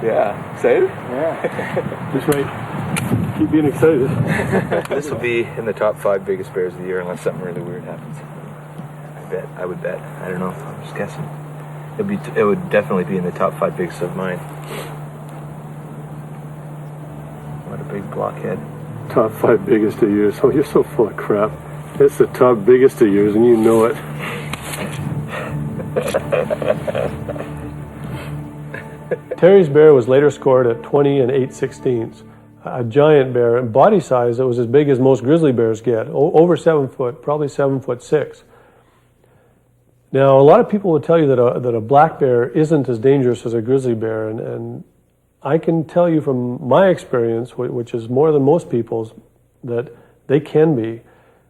Yeah. Excited? Yeah. Just right. Keep being excited. This will be in the top 5 biggest bears of the year unless something really weird happens. I would bet. I don't know. I'm just guessing. It would definitely be in the top 5 biggest of mine. What a big blockhead. Top 5 biggest of yours. Oh, you're so full of crap. It's the top biggest of yours, and you know it. Terry's bear was later scored at 20 8/16. A giant bear, and body size that was as big as most grizzly bears get, over 7 foot, probably 7'6". Now, a lot of people would tell you that a black bear isn't as dangerous as a grizzly bear, and I can tell you from my experience, which is more than most people's, that they can be.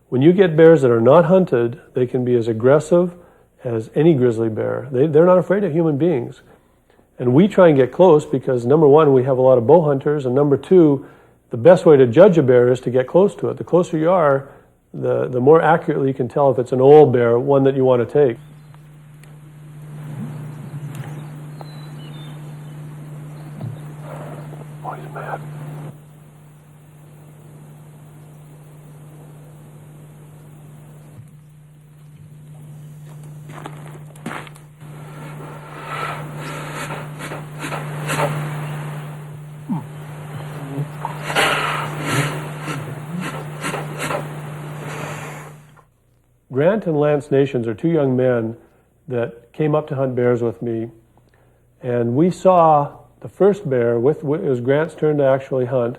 When you get bears that are not hunted, they can be as aggressive as any grizzly bear. They're not afraid of human beings. And we try and get close because, number one, we have a lot of bow hunters, and number two, the best way to judge a bear is to get close to it. The closer you are, the more accurately you can tell if it's an old bear, one that you want to take. Oh, he's Grant and Lance Nations are two young men that came up to hunt bears with me, and we saw the first bear, it was Grant's turn to actually hunt,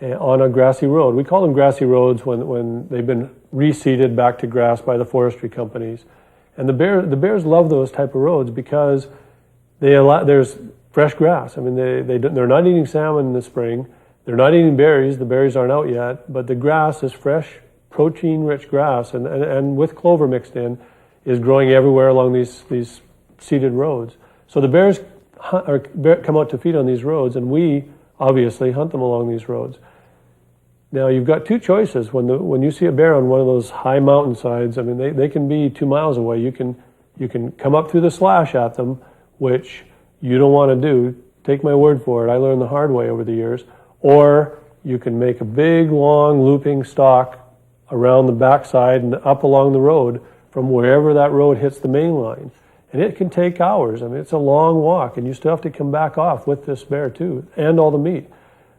on a grassy road. We call them grassy roads when they've been reseeded back to grass by the forestry companies. And the bears love those type of roads because there's fresh grass. I mean, they're not eating salmon in the spring. They're not eating berries. The berries aren't out yet, but the grass is fresh, protein-rich grass, and with clover mixed in, is growing everywhere along these seeded roads. So the bears come out to feed on these roads, and we obviously hunt them along these roads. Now you've got two choices when you see a bear on one of those high mountainsides. I mean, they can be 2 miles away. You can come up through the slash at them, which you don't want to do. Take my word for it. I learned the hard way over the years. Or you can make a big, long, looping stalk around the backside and up along the road from wherever that road hits the main line. And it can take hours. I mean, it's a long walk, and you still have to come back off with this bear too, and all the meat.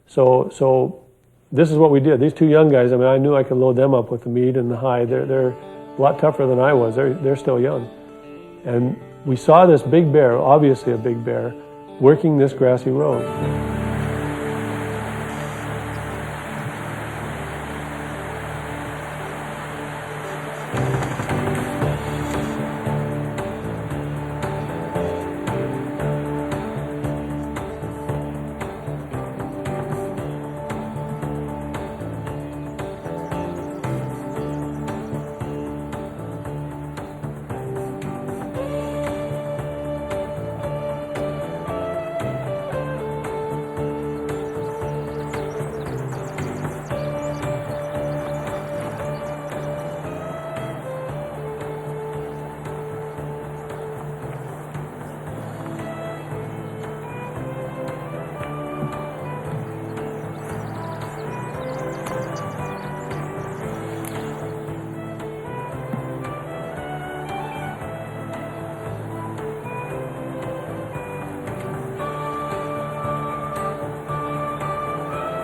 So this is what we did. These two young guys, I mean, I knew I could load them up with the meat and the hide. They're a lot tougher than I was. They're still young. And we saw this big bear, obviously a big bear, working this grassy road.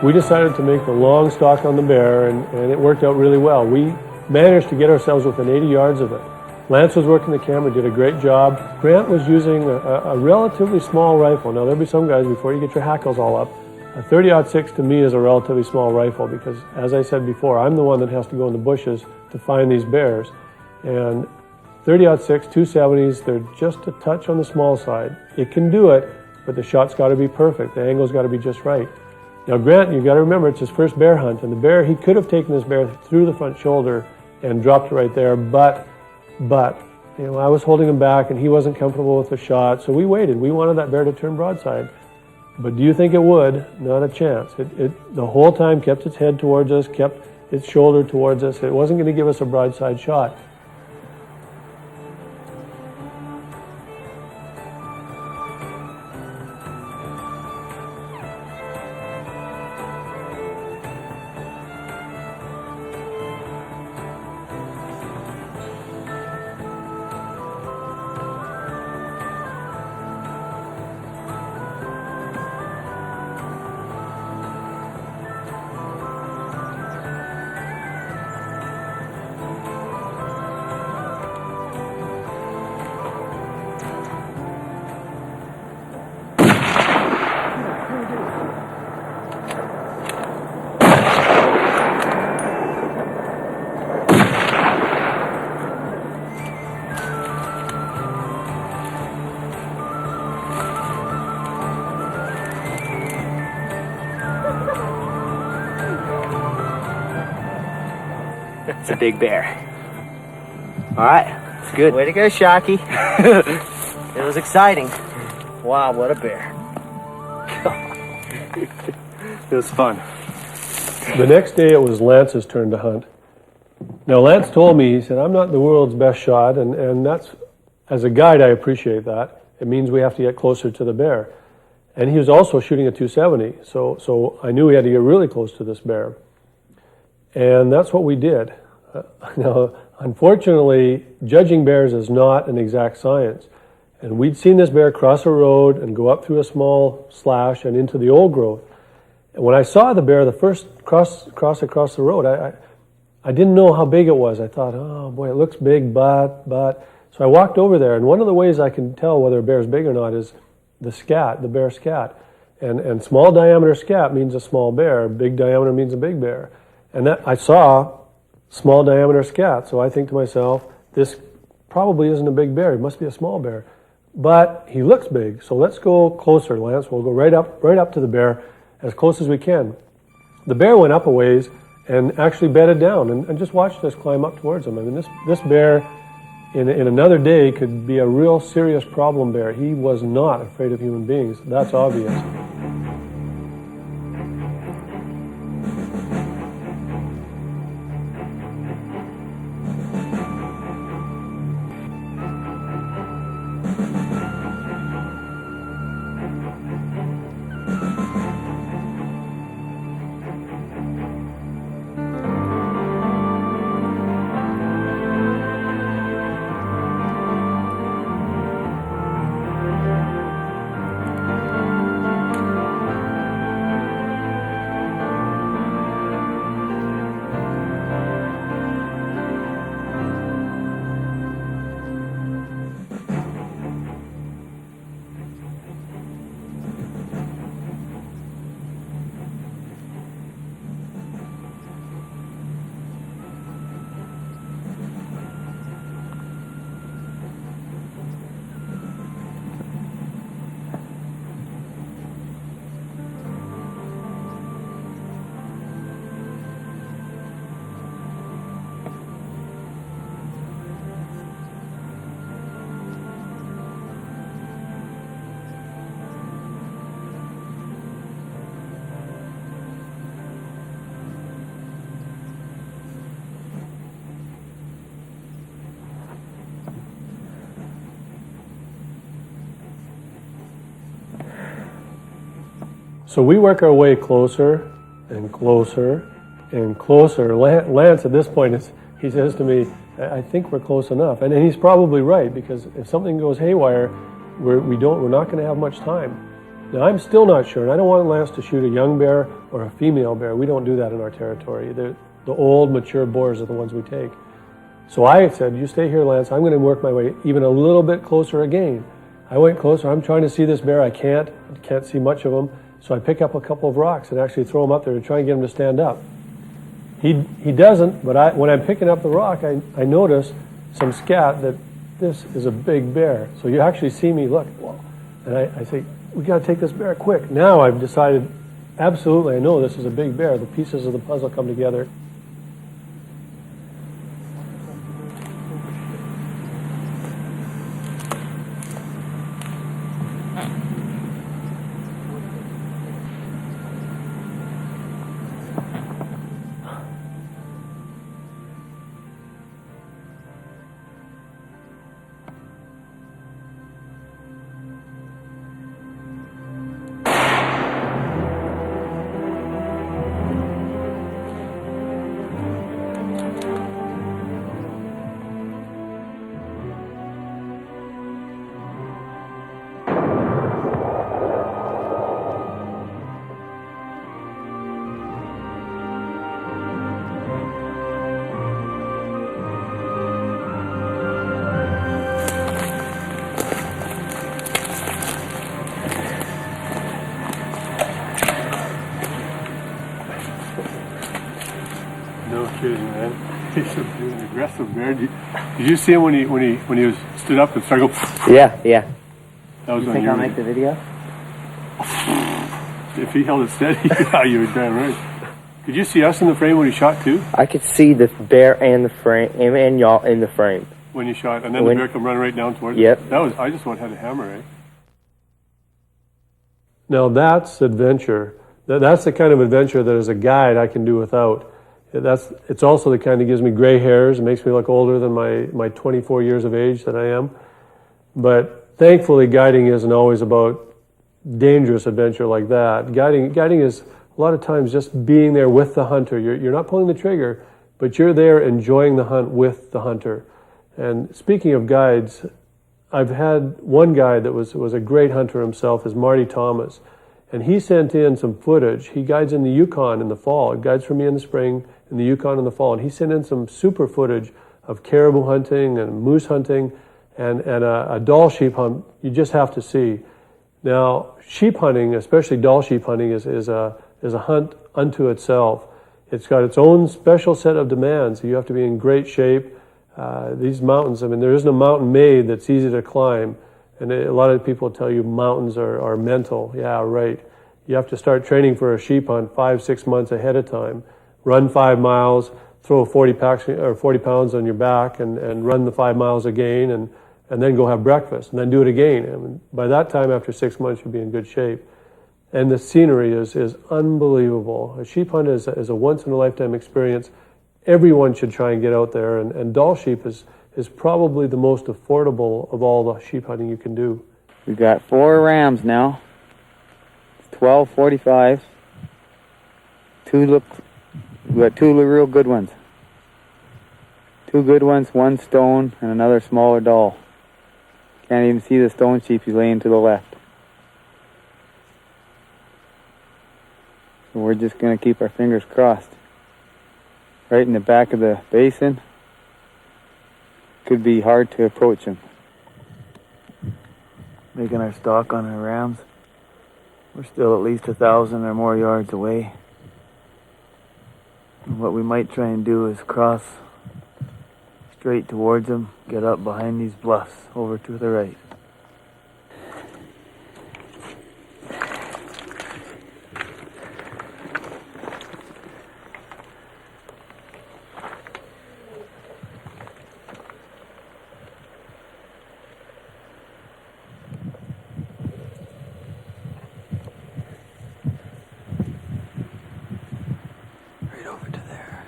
We decided to make the long stalk on the bear, and it worked out really well. We managed to get ourselves within 80 yards of it. Lance was working the camera, did a great job. Grant was using a relatively small rifle. Now, there'll be some guys, before you get your hackles all up, a 30-06 to me is a relatively small rifle because, as I said before, I'm the one that has to go in the bushes to find these bears. And 30-06, 270s, they're just a touch on the small side. It can do it, but the shot's got to be perfect. The angle's got to be just right. Now, Grant, you've got to remember, it's his first bear hunt, and the bear, he could have taken this bear through the front shoulder and dropped it right there, but, you know, I was holding him back, and he wasn't comfortable with the shot, so we waited. We wanted that bear to turn broadside. But do you think it would? Not a chance. It the whole time kept its head towards us, kept its shoulder towards us. It wasn't going to give us a broadside shot. It's a big bear. All right, it's good. Way to go, Shocky. It was exciting. Wow, what a bear. It was fun. The next day it was Lance's turn to hunt. Now Lance told me, he said, I'm not the world's best shot, and that's, as a guide, I appreciate that. It means we have to get closer to the bear. And he was also shooting a 270, so I knew we had to get really close to this bear. And that's what we did. Now, unfortunately, judging bears is not an exact science. And we'd seen this bear cross a road and go up through a small slash and into the old growth. And when I saw the bear, the first cross across the road, I didn't know how big it was. I thought, oh boy, it looks big, but. So I walked over there, and one of the ways I can tell whether a bear is big or not is the scat, the bear scat. And small diameter scat means a small bear, big diameter means a big bear. And that, I saw small diameter scat, so I think to myself, this probably isn't a big bear, it must be a small bear. But he looks big, so let's go closer, Lance. We'll go right up to the bear as close as we can. The bear went up a ways and actually bedded down and just watched us climb up towards him. I mean, this bear in another day could be a real serious problem bear. He was not afraid of human beings. That's obvious. So we work our way closer and closer and closer. Lance at this point, he says to me, I think we're close enough. And he's probably right, because if something goes haywire, we're not going to have much time. Now, I'm still not sure, and I don't want Lance to shoot a young bear or a female bear. We don't do that in our territory. The old, mature boars are the ones we take. So I said, you stay here, Lance. I'm going to work my way even a little bit closer again. I went closer. I'm trying to see this bear. I can't see much of him. So I pick up a couple of rocks and actually throw him up there to try and get him to stand up. He doesn't, but when I'm picking up the rock, I notice some scat that this is a big bear. So you actually see me look, and I say, we got to take this bear quick. Now I've decided, absolutely, I know this is a big bear. The pieces of the puzzle come together. No kidding, man. He's an aggressive bear. Did you see him when he was stood up and started going? Yeah. That was You on think your I'll make the video? If he held it steady, yeah, you were damn right. Did you see us in the frame when he shot too? I could see the bear and the frame and y'all in the frame. When you shot, and then the bear come running right down towards Yep. you. I just had a hammer, eh? Now that's adventure. That's the kind of adventure that as a guide I can do without. It's also the kind that gives me gray hairs and makes me look older than my 24 years of age that I am. But thankfully, guiding isn't always about dangerous adventure like that. Guiding is a lot of times just being there with the hunter. You're not pulling the trigger, but you're there enjoying the hunt with the hunter. And speaking of guides, I've had one guide that was a great hunter himself, is Marty Thomas. And he sent in some footage. He guides in the Yukon in the fall. He guides for me in the spring, in the Yukon in the fall, and he sent in some super footage of caribou hunting and moose hunting and a Dall sheep hunt you just have to see. Now, sheep hunting, especially Dall sheep hunting, is a hunt unto itself. It's got its own special set of demands. You have to be in great shape. These mountains, I mean, there isn't a mountain made that's easy to climb. And a lot of people tell you mountains are mental. Yeah, right. You have to start training for a sheep hunt 5-6 months ahead of time. Run 5 miles, throw 40 pounds on your back and run the 5 miles again and then go have breakfast and then do it again. I mean, by that time, after 6 months, you'll be in good shape. And the scenery is unbelievable. A sheep hunt is a once-in-a-lifetime experience. Everyone should try and get out there. And Dall sheep is probably the most affordable of all the sheep hunting you can do. We've got 4 rams now. 12.45. We got 2 real good ones. 2 good ones, 1 stone, and another smaller Dall. Can't even see the stone sheep. He's laying to the left. So we're just going to keep our fingers crossed. Right in the back of the basin. Could be hard to approach him. Making our stalk on our rams. We're still at least 1,000 or more yards away. And what we might try and do is cross straight towards him, get up behind these bluffs over to the right. Right over to there.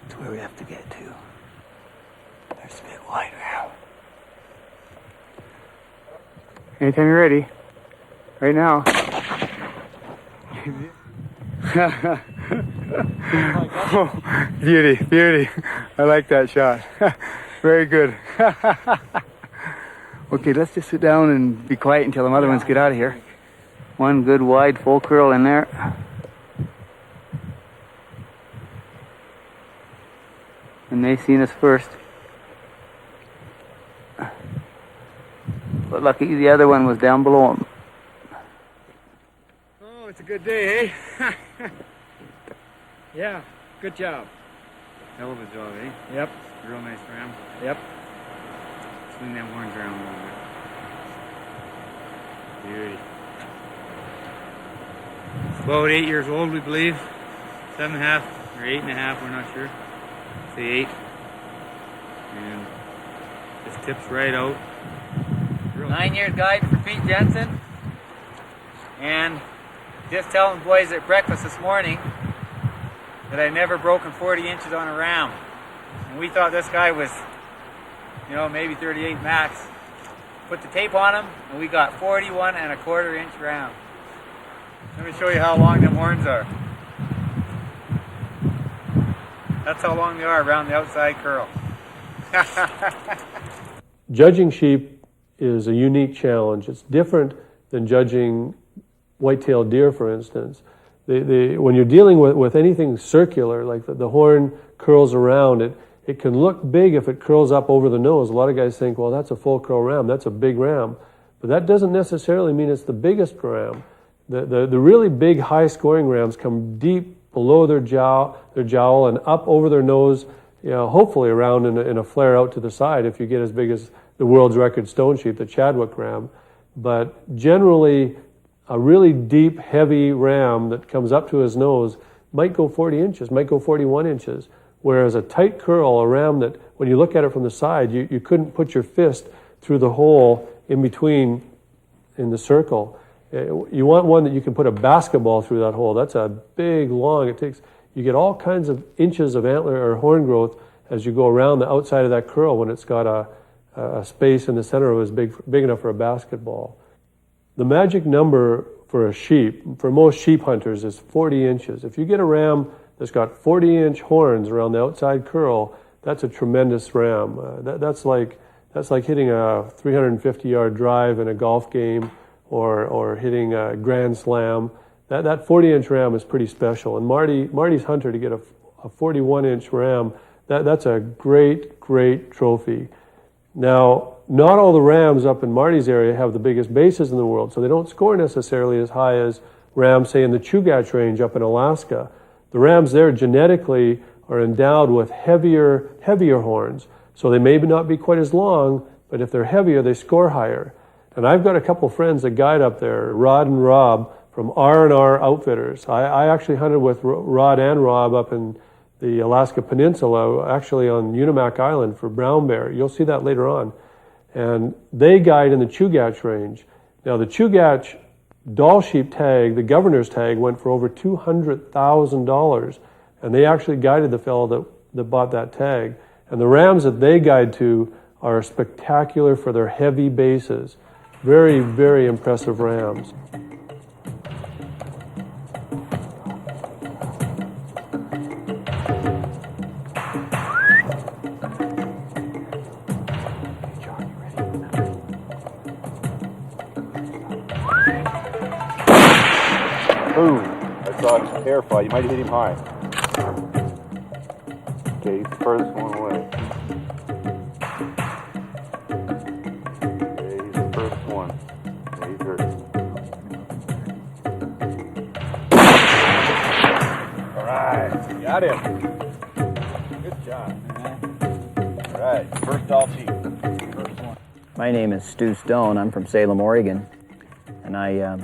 That's where we have to get to. There's a big white ram. Anytime you're ready. Right now. Oh, beauty, beauty. I like that shot. Very good. Okay, let's just sit down and be quiet until the other ones get out of here. One good wide full curl in there. And they seen us first. But lucky the other one was down below him. Oh, it's a good day, eh? Yeah, good job. Hell of a job, eh? Yep. Real nice ram. Yep. Swing them horns around a little bit. Beauty. It's about 8 years old, we believe. 7.5 or 8.5, we're not sure. Say 8. And just tips right out. 9-year guide for Pete Jensen. And just telling the boys at breakfast this morning that I've never broken 40 inches on a ram. And we thought this guy was, maybe 38 max. Put the tape on him, and we got 41.25 inch ram. Let me show you how long them horns are. That's how long they are around the outside curl. Judging sheep is a unique challenge. It's different than judging white-tailed deer, for instance. When you're dealing with anything circular, like the horn curls around, it can look big if it curls up over the nose. A lot of guys think, well, that's a full curl ram, that's a big ram. But that doesn't necessarily mean it's the biggest ram. The really big, high-scoring rams come deep below their jowl and up over their nose, hopefully around in a flare out to the side if you get as big as the world's record stone sheep, the Chadwick ram. But generally, a really deep, heavy ram that comes up to his nose might go 40 inches, might go 41 inches, whereas a tight curl, a ram that, when you look at it from the side, you couldn't put your fist through the hole in between in the circle. You want one that you can put a basketball through that hole. That's a big, long, you get all kinds of inches of antler or horn growth as you go around the outside of that curl when it's got a space in the center of it big enough for a basketball. The magic number for a sheep, for most sheep hunters, is 40 inches. If you get a ram that's got 40-inch horns around the outside curl, that's a tremendous ram. That's like hitting a 350-yard drive in a golf game or hitting a grand slam. That 40-inch ram is pretty special. And Marty's hunter to get a 41-inch ram, that's a great, great trophy. Now, not all the rams up in Marty's area have the biggest bases in the world, so they don't score necessarily as high as rams, say, in the Chugach range up in Alaska. The rams there genetically are endowed with heavier horns, so they may not be quite as long, but if they're heavier, they score higher. And I've got a couple friends that guide up there, Rod and Rob from R&R Outfitters. I actually hunted with Rod and Rob up in the Alaska Peninsula, actually on Unimak Island for brown bear. You'll see that later on. And they guide in the Chugach range. Now the Chugach Doll sheep tag, the governor's tag, went for over $200,000, and they actually guided the fellow that bought that tag. And the rams that they guide to are spectacular for their heavy bases. Very, very impressive rams. Boom. I saw him terrified. You might have hit him high. Okay, he's the furthest one away. Okay, he's the furthest one. Yeah, he's hurt. All right, got him. Good job. All right, first all sheep. First one. My name is Stu Stone. I'm from Salem, Oregon, and I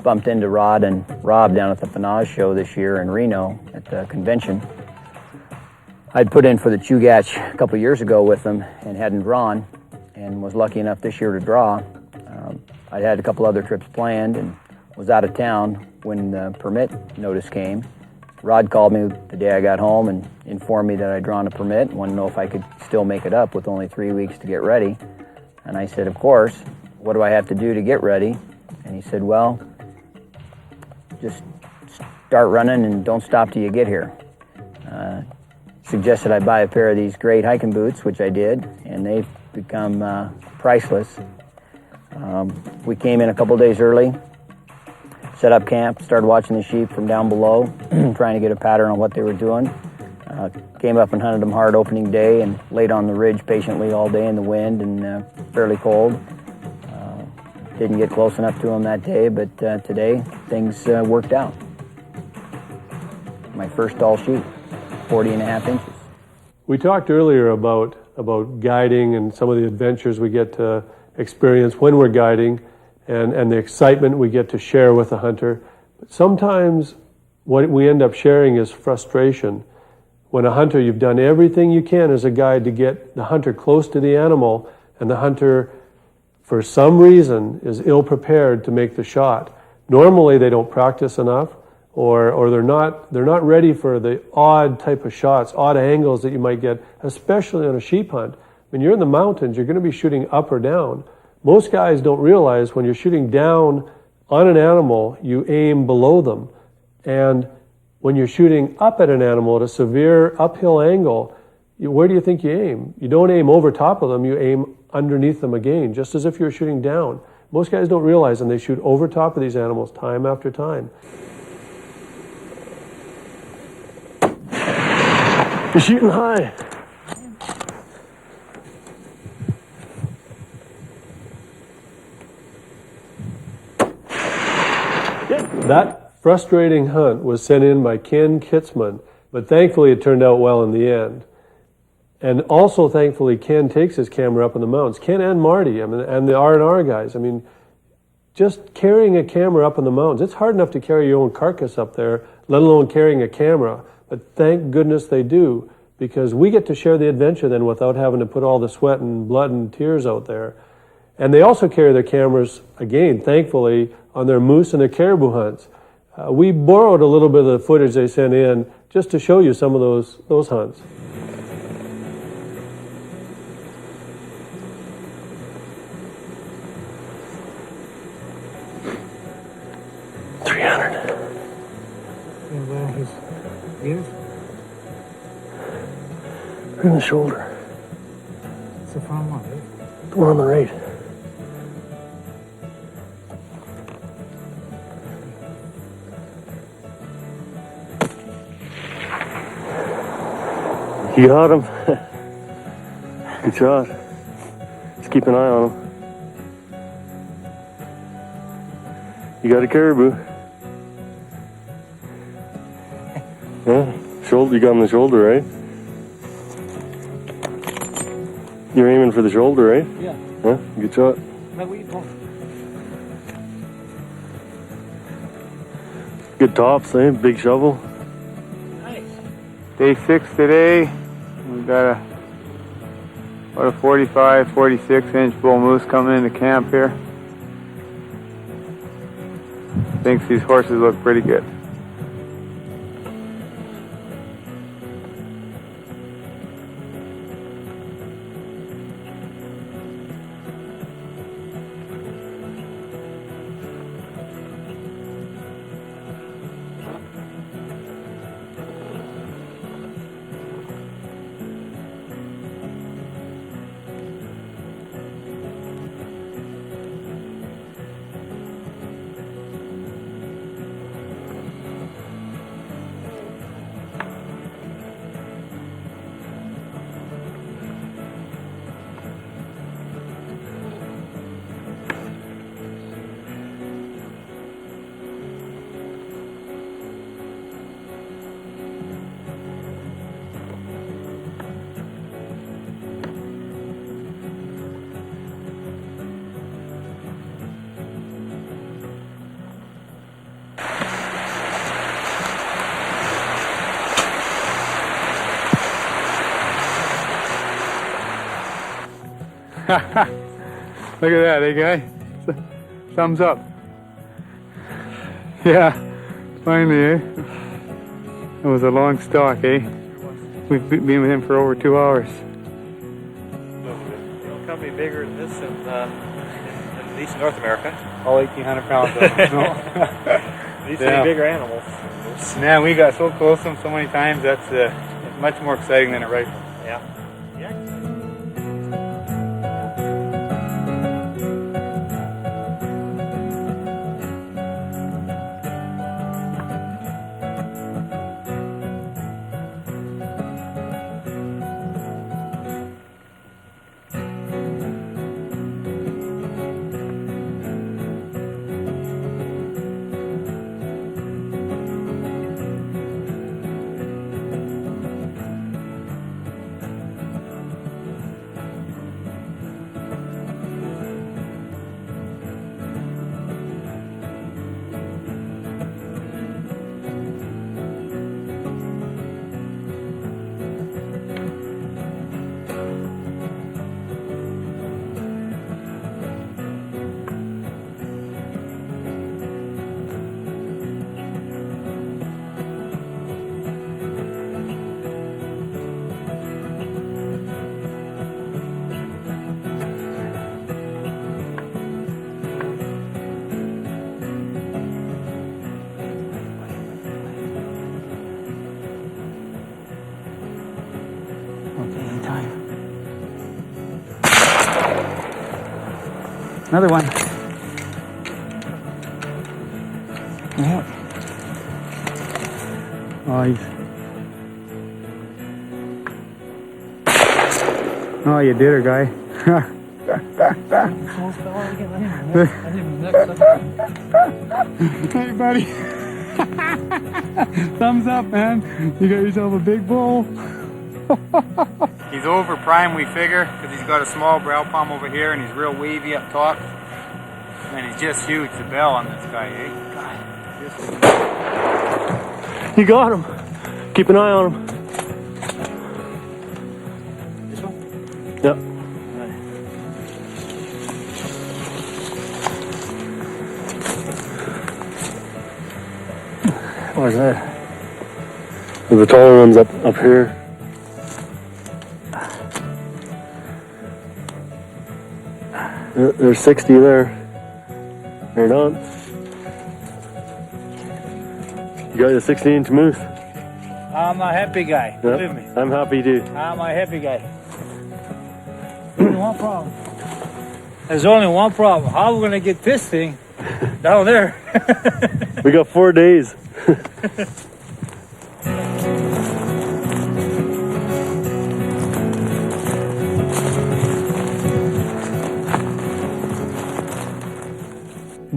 bumped into Rod and Rob down at the Fanage show this year in Reno at the convention. I'd put in for the Chugach a couple years ago with them and hadn't drawn, and was lucky enough this year to draw. I had a couple other trips planned and was out of town when the permit notice came. Rod called me the day I got home and informed me that I'd drawn a permit and wanted to know if I could still make it up with only 3 weeks to get ready. And I said, of course. What do I have to do to get ready? And he said, well, just start running and don't stop till you get here. Suggested I buy a pair of these great hiking boots, which I did, and they've become priceless. We came in a couple days early, set up camp, started watching the sheep from down below, trying to get a pattern on what they were doing. Came up and hunted them hard opening day and laid on the ridge patiently all day in the wind and fairly cold. Didn't get close enough to them that day, but today things worked out. My first doll sheep, 40.5 inches. We talked earlier about guiding and some of the adventures we get to experience when we're guiding and the excitement we get to share with the hunter. But sometimes what we end up sharing is frustration. When a hunter, you've done everything you can as a guide to get the hunter close to the animal, and the hunter, for some reason, is ill-prepared to make the shot. Normally they don't practice enough, or they're not ready for the odd type of shots, odd angles that you might get, especially on a sheep hunt. When you're in the mountains, you're going to be shooting up or down. Most guys don't realize when you're shooting down on an animal, you aim below them. And when you're shooting up at an animal at a severe uphill angle, where do you think you aim? You don't aim over top of them, you aim underneath them again, just as if you're shooting down. Most guys don't realize, and they shoot over top of these animals time after time. You're shooting high. That frustrating hunt was sent in by Ken Kitzman, but thankfully it turned out well in the end. And also, thankfully, Ken takes his camera up in the mountains. Ken and Marty, and the R&R guys. Just carrying a camera up in the mountains, it's hard enough to carry your own carcass up there, let alone carrying a camera. But thank goodness they do, because we get to share the adventure then without having to put all the sweat and blood and tears out there. And they also carry their cameras, again, thankfully, on their moose and their caribou hunts. We borrowed a little bit of the footage they sent in just to show you some of those hunts. In the shoulder. It's the front one, right? The one on the right. You got him. Good shot. Just keep an eye on him. You got a caribou. Yeah, shoulder. You got him in the shoulder, right? You're aiming for the shoulder, right? Yeah. Yeah, good shot. Good tops, eh? Big shovel. Nice. Day 6 today. We've got about a 45, 46 inch bull moose coming into camp here. Thinks these horses look pretty good. Look at that, eh, guy? Thumbs up. Yeah, finally, eh? It was a long stalk, eh? We've been with him for over 2 hours. It'll come be bigger than this in at least North America. All 1,800 pounds of them. No. These Yeah. are bigger animals. Man, we got so close to them so many times, that's much more exciting than a rifle. Yeah. Yeah. Another one. Yeah. Oh, oh, you did her, guy. Hey, buddy. Thumbs up, man. You got yourself a big bull. He's over prime, we figure, because he's got a small brow palm over here and he's real wavy up top. And he's just huge, the bell on this guy, eh? God. You got him. Keep an eye on him. This one? Yep. Where's that? The taller one's up here. There's 60 there. They're done. You got a 16-inch moose. I'm a happy guy, Yep. believe me. I'm happy too. I'm a happy guy. Only one problem. There's only one problem. How are we going to get this thing down there? We got 4 days.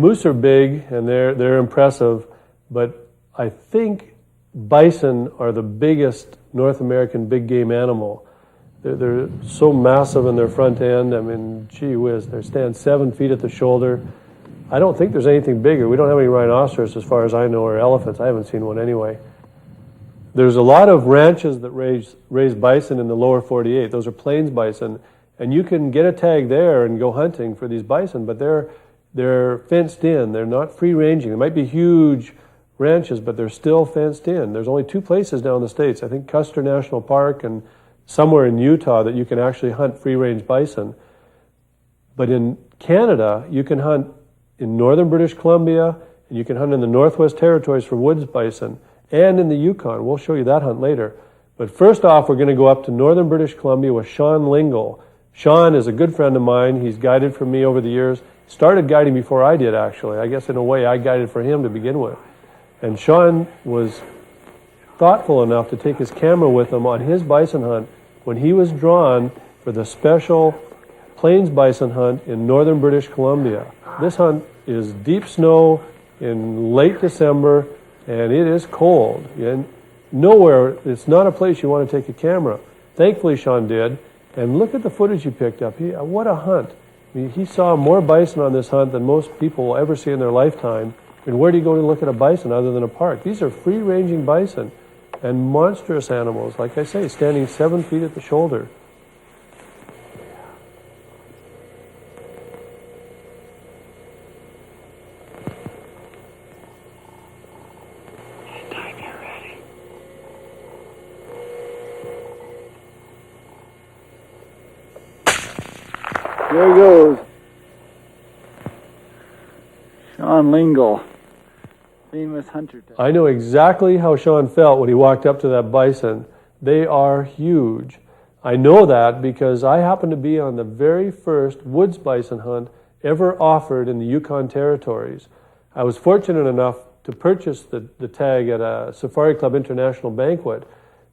moose are big and they're impressive, but I think bison are the biggest North American big game animal. They're so massive in their front end. I mean, gee whiz, they stand 7 feet at the shoulder. I don't think there's anything bigger. We don't have any rhinoceros as far as I know, or elephants. I haven't seen one anyway. There's a lot of ranches that raise bison in the lower 48. Those are plains bison, and you can get a tag there and go hunting for these bison, but they're fenced in. They're not free-ranging. They might be huge ranches, but they're still fenced in. There's only 2 places down in the States, I think Custer National Park and somewhere in Utah, that you can actually hunt free-range bison. But in Canada, you can hunt in northern British Columbia, and you can hunt in the Northwest Territories for woods bison, and in the Yukon. We'll show you that hunt later. But first off, we're going to go up to northern British Columbia with Sean Lingle. Sean is a good friend of mine. He's guided for me over the years. Started guiding before I did, actually. I guess in a way I guided for him to begin with. And Sean was thoughtful enough to take his camera with him on his bison hunt when he was drawn for the special plains bison hunt in northern British Columbia. This hunt is deep snow in late December, and it is cold. And nowhere, it's not a place you want to take a camera. Thankfully, Sean did. And look at the footage he picked up. What a hunt. I mean, he saw more bison on this hunt than most people will ever see in their lifetime. And where do you go to look at a bison other than a park? These are free-ranging bison and monstrous animals, like I say, standing 7 feet at the shoulder. There he goes. Sean Lingle, famous hunter. I know exactly how Sean felt when he walked up to that bison. They are huge. I know that because I happened to be on the very first woods bison hunt ever offered in the Yukon Territories. I was fortunate enough to purchase the tag at a Safari Club International banquet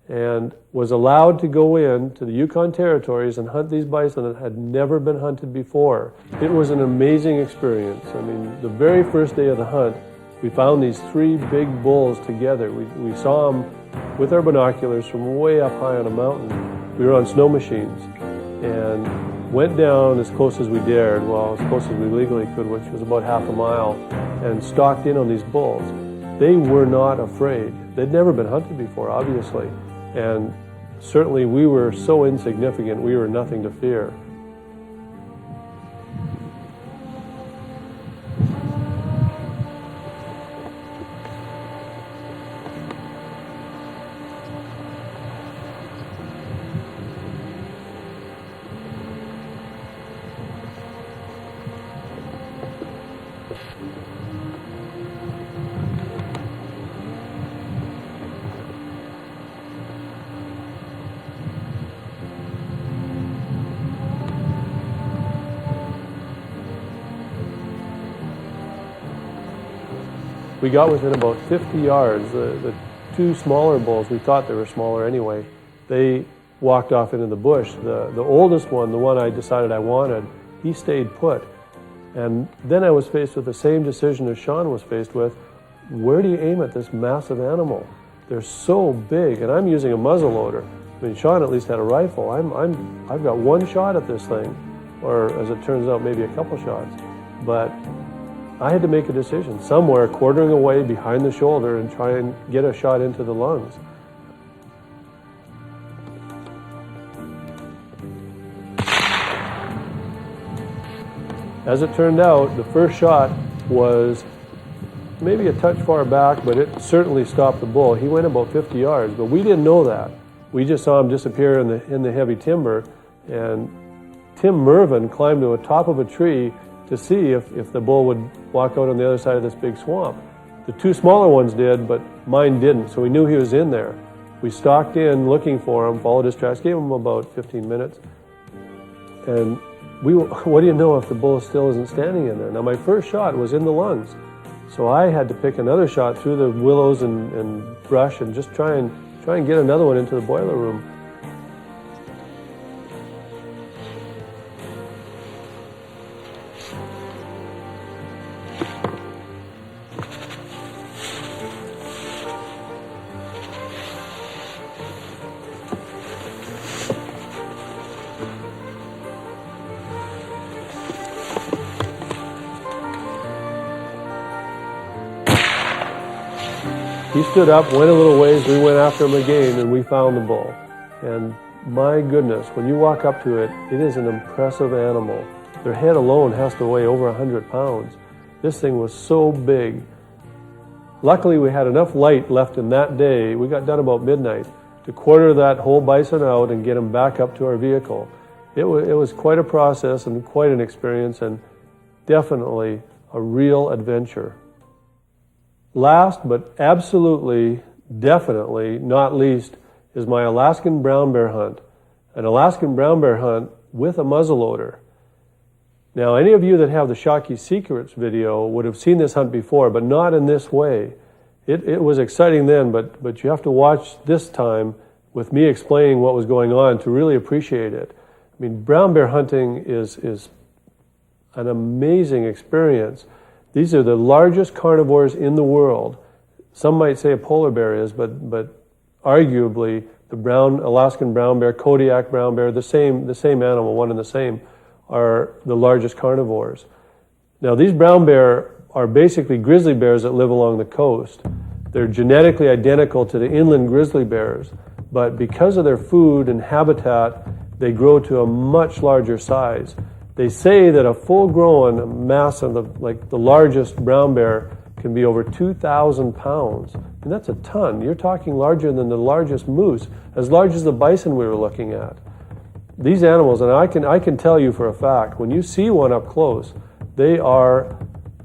and was allowed to go in to the Yukon Territories and hunt these bison that had never been hunted before. It was an amazing experience. I mean, the very first day of the hunt, we found these 3 big bulls together. We saw them with our binoculars from way up high on a mountain. We were on snow machines and went down as close as we dared, well, as close as we legally could, which was about half a mile, and stalked in on these bulls. They were not afraid. They'd never been hunted before, obviously. And certainly we were so insignificant, we were nothing to fear. We got within about 50 yards. The 2 smaller bulls, we thought they were smaller anyway, they walked off into the bush. The oldest one, the one I decided I wanted, he stayed put. And then I was faced with the same decision as Sean was faced with. Where do you aim at this massive animal? They're so big, and I'm using a muzzle loader. I mean, Sean at least had a rifle. I've got 1 shot at this thing, or as it turns out, maybe a couple shots. But I had to make a decision, somewhere quartering away behind the shoulder and try and get a shot into the lungs. As it turned out, the first shot was maybe a touch far back, but it certainly stopped the bull. He went about 50 yards, but we didn't know that. We just saw him disappear in the heavy timber, and Tim Mervyn climbed to the top of a tree to see if the bull would walk out on the other side of this big swamp. The 2 smaller ones did, but mine didn't, so we knew he was in there. We stalked in looking for him, followed his tracks, gave him about 15 minutes, and what do you know if the bull still isn't standing in there? Now, my first shot was in the lungs, so I had to pick another shot through the willows and brush and just try and get another one into the boiler room. He stood up, went a little ways, we went after him again, and we found the bull. And my goodness, when you walk up to it, it is an impressive animal. Their head alone has to weigh over 100 pounds. This thing was so big. Luckily, we had enough light left in that day, we got done about midnight, to quarter that whole bison out and get him back up to our vehicle. It was quite a process and quite an experience, and definitely a real adventure. Last, but absolutely, definitely not least, is my Alaskan brown bear hunt. An Alaskan brown bear hunt with a muzzleloader. Now, any of you that have the Shockey Secrets video would have seen this hunt before, but not in this way. It was exciting then, but you have to watch this time with me explaining what was going on to really appreciate it. I mean, brown bear hunting is an amazing experience. These are the largest carnivores in the world. Some might say a polar bear is, but arguably the Alaskan brown bear, Kodiak brown bear, the same animal, one and the same, are the largest carnivores. Now, these brown bear are basically grizzly bears that live along the coast. They're genetically identical to the inland grizzly bears, but because of their food and habitat, they grow to a much larger size. They say that a full-grown mass of the largest brown bear can be over 2,000 pounds. And that's a ton. You're talking larger than the largest moose, as large as the bison we were looking at. These animals, and I can tell you for a fact, when you see one up close, they are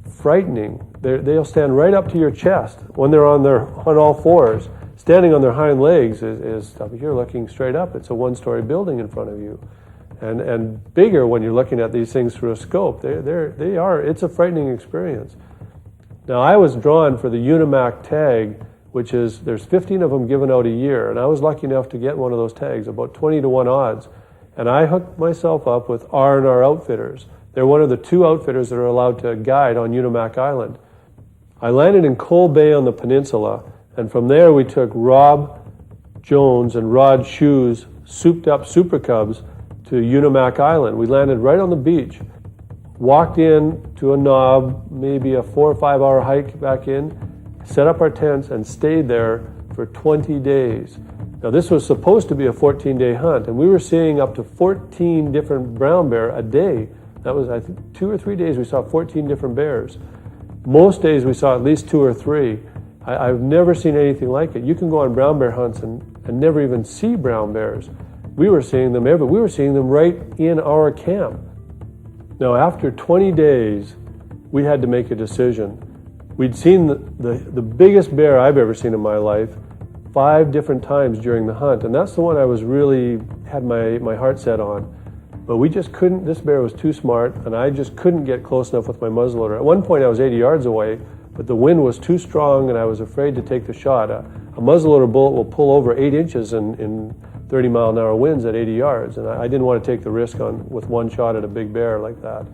frightening. They'll stand right up to your chest when they're on all fours. Standing on their hind legs is you're looking straight up. It's a one-story building in front of you. And bigger when you're looking at these things through a scope. It's a frightening experience. Now, I was drawn for the Unimac tag, which is, there's 15 of them given out a year, and I was lucky enough to get one of those tags, about 20 to 1 odds. And I hooked myself up with R&R Outfitters. They're one of the 2 outfitters that are allowed to guide on Unimac Island. I landed in Coal Bay on the peninsula, and from there we took Rob Jones and Rod Shoe's souped up Super Cubs to Unimac Island. We landed right on the beach, walked in to a knob, maybe a 4 or 5 hour hike back in, set up our tents and stayed there for 20 days. Now, this was supposed to be a 14-day hunt, and we were seeing up to 14 different brown bear a day. That was, I think, 2 or 3 days we saw 14 different bears. Most days we saw at least 2 or 3. I've never seen anything like it. You can go on brown bear hunts and never even see brown bears. We were seeing them everywhere. We were seeing them right in our camp. Now, after 20 days, we had to make a decision. We'd seen the biggest bear I've ever seen in my life 5 different times during the hunt, and that's the one I was really had my heart set on. But we just couldn't, this bear was too smart, and I just couldn't get close enough with my muzzleloader. At one point I was 80 yards away, but the wind was too strong and I was afraid to take the shot. A muzzleloader bullet will pull over 8 inches in 30-mile-an-hour winds at 80 yards, and I didn't want to take the risk with one shot at a big bear like that.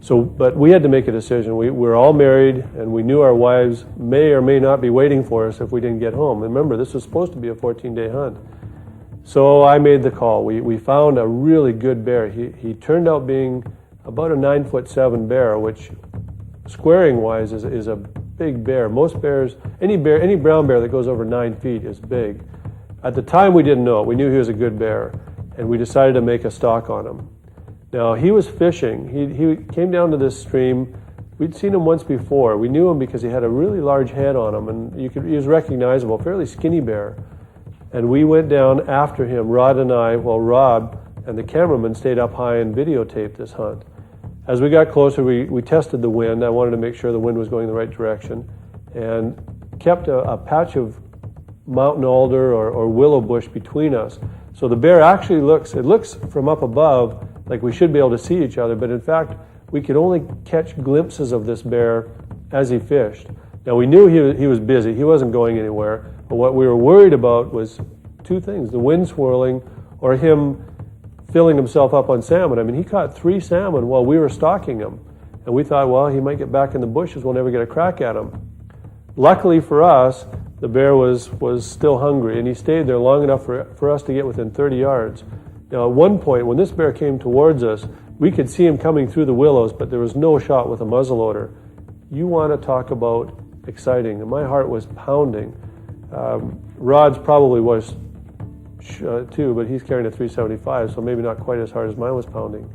So, but we had to make a decision. We were all married, and we knew our wives may or may not be waiting for us if we didn't get home. Remember, this was supposed to be a 14-day hunt. So I made the call. We found a really good bear. He turned out being about a 9'7" bear, which squaring-wise is a big bear. Most bears, any brown bear that goes over 9 feet is big. At the time, we didn't know. We knew he was a good bear, and we decided to make a stalk on him. Now, he was fishing. He came down to this stream. We'd seen him once before. We knew him because he had a really large head on him, and he was recognizable, fairly skinny bear. And we went down after him, Rod and I, while Rob and the cameraman stayed up high and videotaped this hunt. As we got closer, we tested the wind. I wanted to make sure the wind was going the right direction, and kept a patch of mountain alder or willow bush between us. So the bear actually looks from up above like we should be able to see each other, but in fact, we could only catch glimpses of this bear as he fished. Now, we knew he was busy. He wasn't going anywhere, but what we were worried about was 2 things, the wind swirling or him filling himself up on salmon. I mean, he caught 3 salmon while we were stalking him, and we thought, well, he might get back in the bushes. We'll never get a crack at him. Luckily for us, the bear was still hungry, and he stayed there long enough for us to get within 30 yards. Now, at one point, when this bear came towards us, we could see him coming through the willows, but there was no shot with a muzzleloader. You want to talk about exciting. And my heart was pounding. Rod's probably was too, but he's carrying a 375, so maybe not quite as hard as mine was pounding.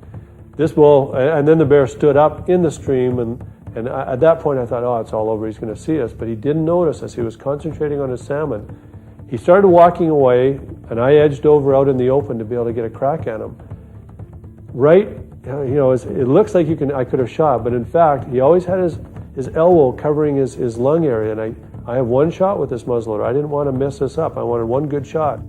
This bull, and then the bear stood up in the stream, and at that point I thought, oh, it's all over, he's going to see us. But he didn't notice us. He was concentrating on his salmon. He started walking away, and I edged over out in the open to be able to get a crack at him. Right, it looks like I could have shot, but in fact, he always had his elbow covering his lung area, and I have one shot with this muzzleloader. I didn't want to mess this up. I wanted one good shot.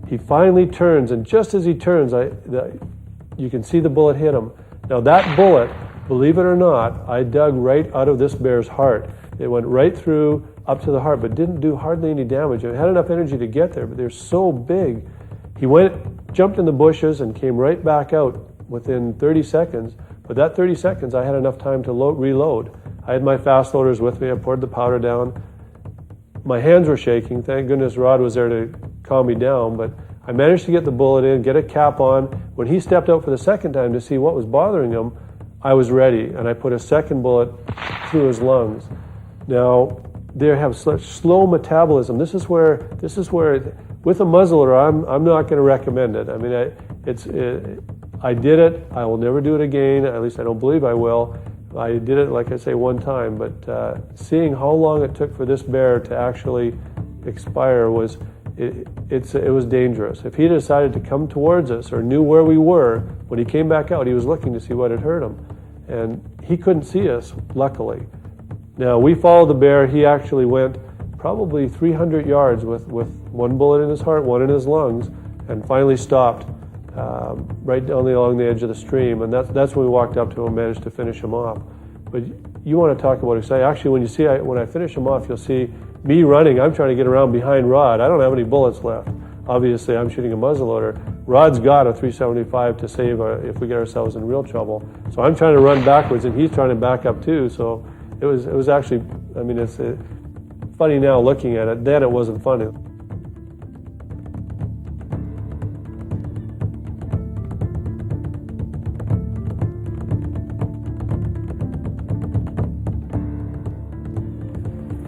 He finally turns, and just as he turns, you can see the bullet hit him. Now that bullet, believe it or not, I dug right out of this bear's heart. It went right through up to the heart, but didn't do hardly any damage. It had enough energy to get there, but they're so big. He jumped in the bushes and came right back out within 30 seconds. But that 30 seconds, I had enough time to reload. I had my fast loaders with me. I poured the powder down. My hands were shaking. Thank goodness Rod was there to calm me down, but I managed to get the bullet in, get a cap on. When he stepped out for the second time to see what was bothering him, I was ready, and I put a second bullet through his lungs. Now, they have such slow metabolism. This is where, with a muzzleloader, I'm not going to recommend it. I mean, I did it. I will never do it again. At least I don't believe I will. I did it, like I say, one time, but seeing how long it took for this bear to actually expire was dangerous. If he decided to come towards us or knew where we were, when he came back out, he was looking to see what had hurt him. And he couldn't see us, luckily. Now, we followed the bear. He actually went probably 300 yards with one bullet in his heart, one in his lungs, and finally stopped right down along the edge of the stream. And that's when we walked up to him and managed to finish him off. But you want to talk about exciting. Actually, when I finish him off, you'll see me running. I'm trying to get around behind Rod. I don't have any bullets left. Obviously, I'm shooting a muzzleloader. Rod's got a 375 to save if we get ourselves in real trouble. So I'm trying to run backwards, and he's trying to back up too. So it was actually, I mean, it's funny now looking at it. Then it wasn't funny.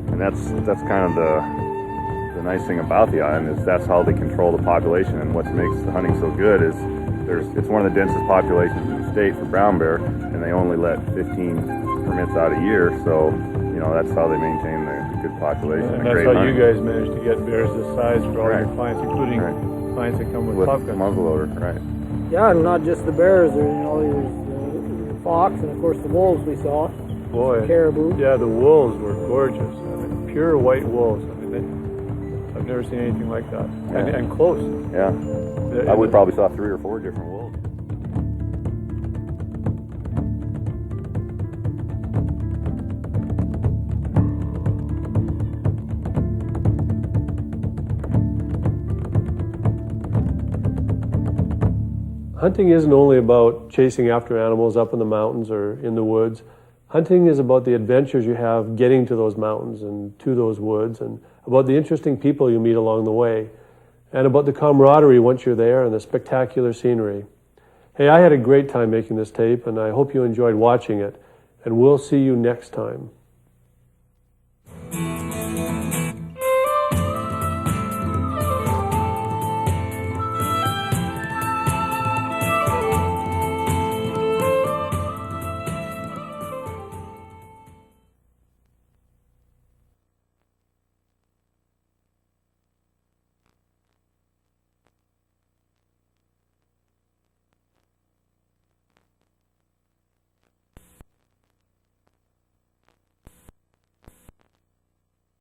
And that's kind of the nice thing about the island is that's how they control the population. And what makes the hunting so good is it's one of the densest populations in the state for brown bear, and they only let 15 permits out a year. So that's how they maintain the good population. And that's how you guys manage to get bears this size for all your clients, including clients that come with pup guns. Muzzleloader, right? Yeah, and not just the bears. There's the fox, and of course the wolves we saw. Boy, caribou. Yeah, the wolves were gorgeous. I mean, pure white wolves. I mean, I've never seen anything like that. Yeah. And close. Yeah. We probably saw 3 or 4 different wolves. Hunting isn't only about chasing after animals up in the mountains or in the woods. Hunting is about the adventures you have getting to those mountains and to those woods, and about the interesting people you meet along the way, and about the camaraderie once you're there and the spectacular scenery. Hey, I had a great time making this tape, and I hope you enjoyed watching it, and we'll see you next time.